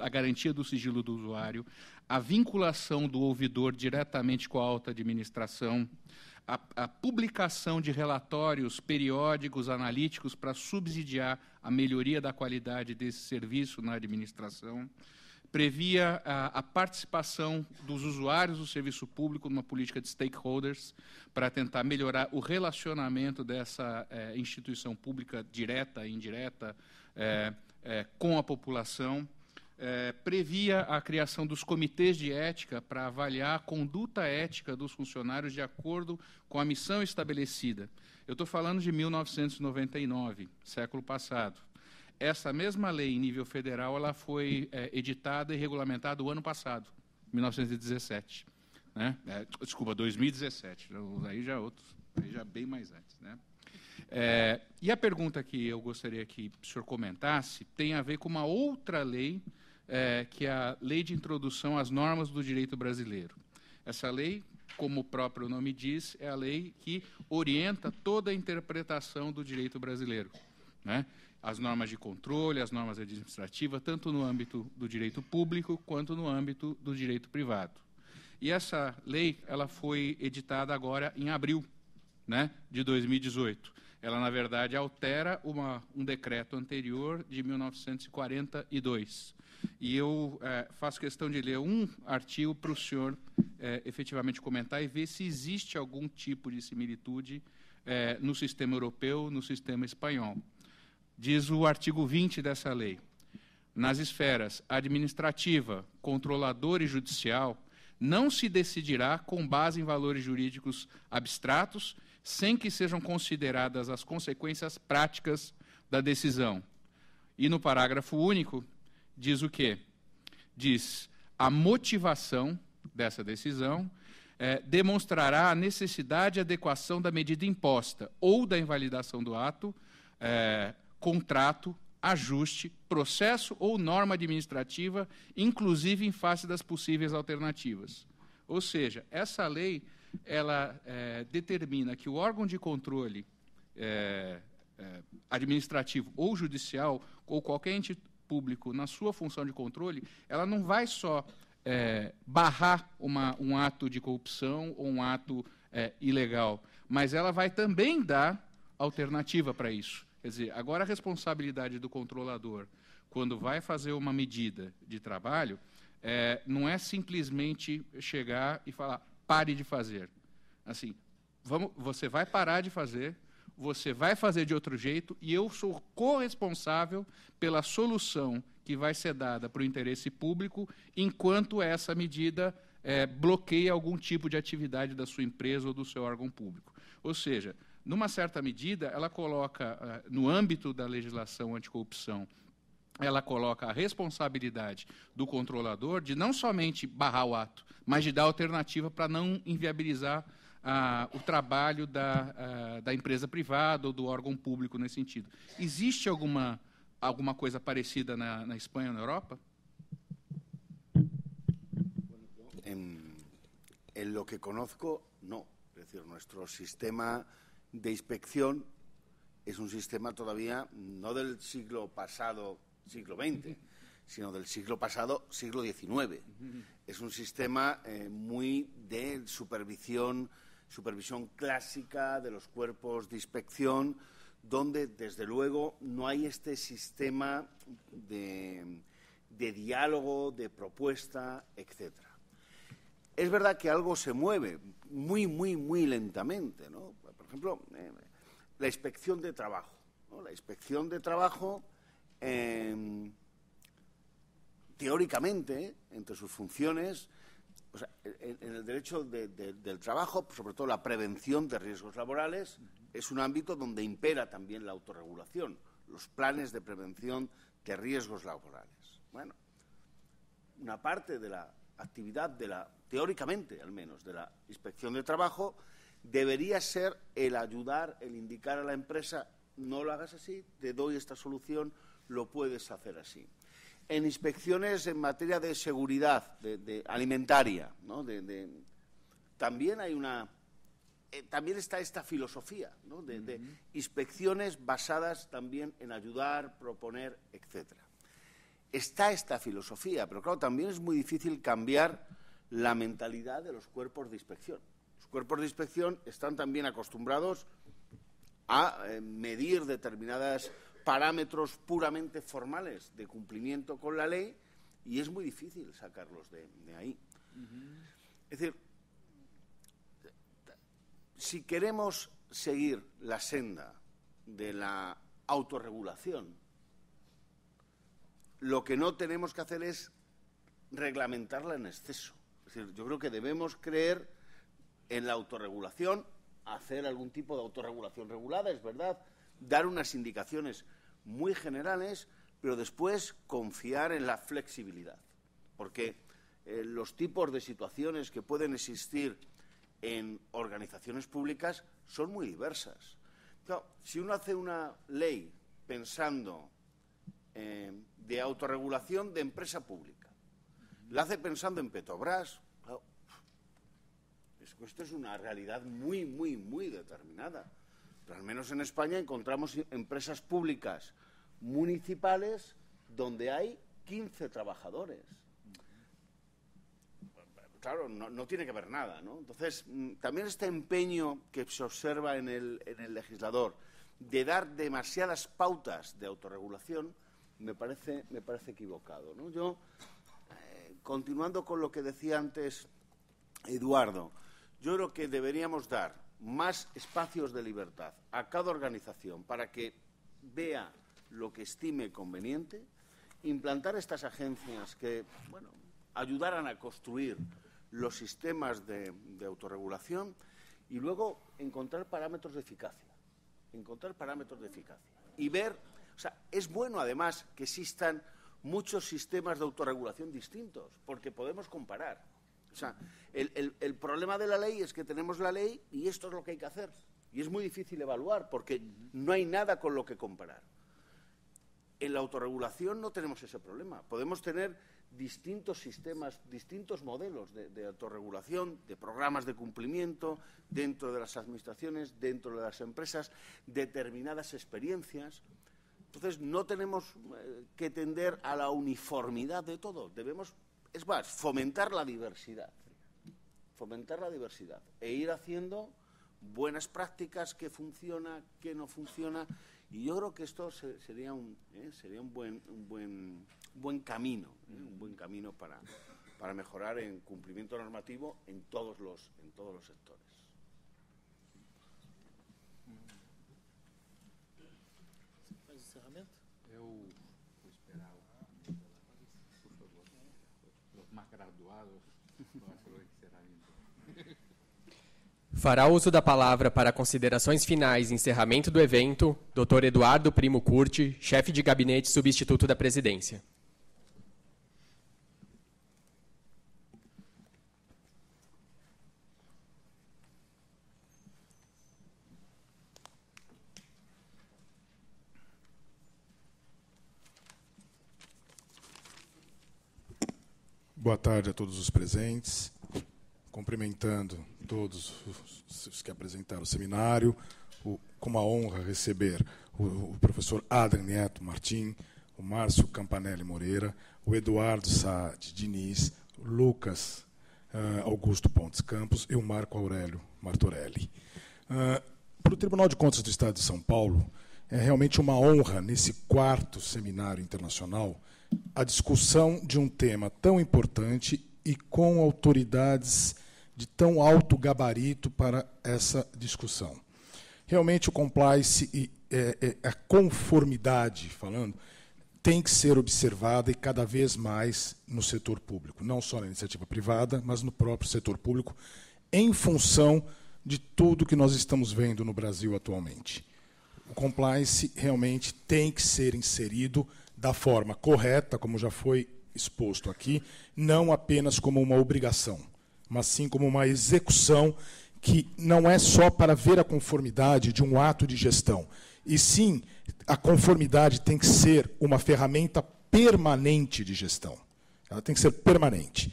a garantia do sigilo do usuário, a vinculação do ouvidor diretamente com a alta administração, a publicação de relatórios periódicos, analíticos, para subsidiar a melhoria da qualidade desse serviço na administração, previa a participação dos usuários do serviço público numa política de stakeholders para tentar melhorar o relacionamento dessa instituição pública direta e indireta com a população, previa a criação dos comitês de ética para avaliar a conduta ética dos funcionários de acordo com a missão estabelecida. Eu estou falando de 1999, século passado. Essa mesma lei, em nível federal, ela foi editada e regulamentada o ano passado, 1917. Né? Desculpa, 2017. Aí já bem mais antes. Né? E a pergunta que eu gostaria que o senhor comentasse tem a ver com uma outra lei, que é a Lei de Introdução às Normas do Direito Brasileiro. Essa lei, como o próprio nome diz, é a lei que orienta toda a interpretação do direito brasileiro. Né? As normas de controle, as normas administrativas, tanto no âmbito do direito público quanto no âmbito do direito privado. E essa lei ela foi editada agora em abril, né, de 2018. Ela, na verdade, altera um decreto anterior de 1942. E eu faço questão de ler um artigo para o senhor efetivamente comentar e ver se existe algum tipo de similitude no sistema europeu, no sistema espanhol. Diz o artigo 20 dessa lei: nas esferas administrativa, controladora e judicial, não se decidirá com base em valores jurídicos abstratos, sem que sejam consideradas as consequências práticas da decisão. E no parágrafo único, diz o quê? Diz: a motivação dessa decisão demonstrará a necessidade e adequação da medida imposta ou da invalidação do ato, contrato ajuste, processo ou norma administrativa, inclusive em face das possíveis alternativas. Ou seja, essa lei ela determina que o órgão de controle administrativo ou judicial, ou qualquer ente público, na sua função de controle, ela não vai só barrar um ato de corrupção ou um ato ilegal, mas ela vai também dar alternativa para isso. Quer dizer, agora a responsabilidade do controlador, quando vai fazer uma medida de trabalho, não é simplesmente chegar e falar, pare de fazer. Assim, você vai parar de fazer, você vai fazer de outro jeito, e eu sou corresponsável pela solução que vai ser dada para o interesse público, enquanto essa medida bloqueia algum tipo de atividade da sua empresa ou do seu órgão público. Ou seja, numa certa medida, ela coloca, no âmbito da legislação anticorrupção, ela coloca a responsabilidade do controlador de não somente barrar o ato, mas de dar alternativa para não inviabilizar o trabalho da empresa privada ou do órgão público nesse sentido. Existe alguma coisa parecida na Espanha ou na Europa? En lo que conozco, no. Es decir, nuestro sistema de inspección es un sistema todavía no del siglo pasado, siglo XX, sino del siglo pasado, siglo XIX. Es un sistema muy de supervisión clásica de los cuerpos de inspección, donde, desde luego, no hay este sistema de diálogo, de propuesta, etcétera. Es verdad que algo se mueve muy lentamente, ¿no? Por ejemplo, la inspección de trabajo, ¿no? La inspección de trabajo, teóricamente, entre sus funciones, o sea, en el derecho del trabajo, sobre todo la prevención de riesgos laborales, es un ámbito donde impera también la autorregulación, los planes de prevención de riesgos laborales. Bueno, una parte de la actividad teóricamente al menos, de la inspección de trabajo, debería ser el ayudar, el indicar a la empresa, no lo hagas así, te doy esta solución, lo puedes hacer así. En inspecciones en materia de seguridad de alimentaria, ¿no? También hay también está esta filosofía, ¿no? de inspecciones basadas también en ayudar, proponer, etcétera. Está esta filosofía, pero claro, también es muy difícil cambiar la mentalidad de los cuerpos de inspección. Los cuerpos de inspección están también acostumbrados a medir determinados parámetros puramente formales de cumplimiento con la ley, y es muy difícil sacarlos de ahí. Es decir, si queremos seguir la senda de la autorregulación, lo que no tenemos que hacer es reglamentarla en exceso. Es decir, yo creo que debemos creer en la autorregulación, hacer algún tipo de autorregulación regulada, es verdad, dar unas indicaciones muy generales, pero después confiar en la flexibilidad. Porque los tipos de situaciones que pueden existir en organizaciones públicas son muy diversas. Claro, si uno hace una ley pensando de autorregulación de empresa pública, la hace pensando en Petrobras, claro, esto es una realidad muy determinada. Pero al menos en España encontramos empresas públicas municipales donde hay 15 trabajadores. Claro, no tiene que ver nada, ¿no? Entonces, también este empeño que se observa en el legislador de dar demasiadas pautas de autorregulación me parece equivocado, ¿no? Yo, continuando con lo que decía antes Eduardo, yo creo que deberíamos dar más espacios de libertad a cada organización para que vea lo que estime conveniente, implantar estas agencias que, bueno, ayudaran a construir los sistemas de autorregulación y luego encontrar parámetros de eficacia. Y ver, o sea, es bueno además que existan muchos sistemas de autorregulación distintos, porque podemos comparar. O sea, el problema de la ley es que tenemos la ley y esto es lo que hay que hacer. Y es muy difícil evaluar porque no hay nada con lo que comparar. En la autorregulación no tenemos ese problema. Podemos tener distintos sistemas, distintos modelos de autorregulación, de programas de cumplimiento dentro de las administraciones, dentro de las empresas, determinadas experiencias. Entonces, no tenemos que tender a la uniformidad de todo. Debemos, es más, fomentar la diversidad e ir haciendo buenas prácticas, qué funciona, qué no funciona. Y yo creo que esto sería un buen camino, un buen camino para mejorar en cumplimiento normativo en todos los sectores. Faz encerramento? Eu vou esperar, por favor. Os mais graduados, não acho que será ainda. Fará uso da palavra para considerações finais e encerramento do evento, Dr. Eduardo Primo Curti, chefe de gabinete substituto da presidência. Boa tarde a todos os presentes. Cumprimentando todos os que apresentaram o seminário, com uma honra receber o professor Adrien Neto Martim, o Márcio Campanelli Moreira, o Eduardo Saad Diniz, o Lucas Augusto Pontes Campos e o Marco Aurélio Martorelli. Para o Tribunal de Contas do Estado de São Paulo, é realmente uma honra, nesse 4º seminário internacional, a discussão de um tema tão importante e com autoridades de tão alto gabarito para essa discussão. Realmente o compliance e a conformidade, tem que ser observada e cada vez mais no setor público, não só na iniciativa privada, mas no próprio setor público, em função de tudo que nós estamos vendo no Brasil atualmente. O compliance realmente tem que ser inserido da forma correta, como já foi exposto aqui, não apenas como uma obrigação, mas sim como uma execução que não é só para ver a conformidade de um ato de gestão, e sim a conformidade tem que ser uma ferramenta permanente de gestão. Ela tem que ser permanente.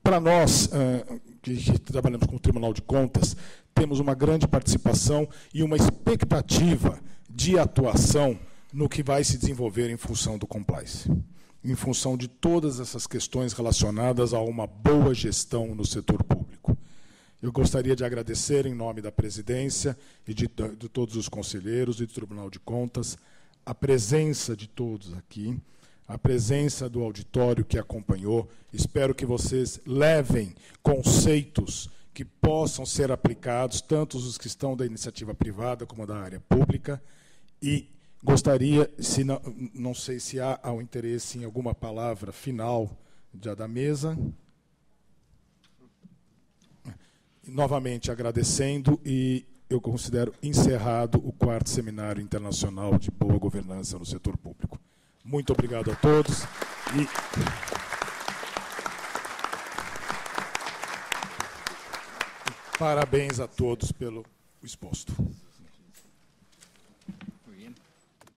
Para nós, que trabalhamos com o Tribunal de Contas, temos uma grande participação e uma expectativa de atuação no que vai se desenvolver em função do compliance, em função de todas essas questões relacionadas a uma boa gestão no setor público. Eu gostaria de agradecer, em nome da presidência e de todos os conselheiros e do Tribunal de Contas, a presença de todos aqui, a presença do auditório que acompanhou. Espero que vocês levem conceitos que possam ser aplicados, tanto os que estão da iniciativa privada como da área pública, e gostaria, se não sei se há o interesse em alguma palavra final já da mesa. Novamente agradecendo, e eu considero encerrado o 4º Seminário Internacional de Boa Governança no Setor Público. Muito obrigado a todos. E parabéns a todos pelo exposto.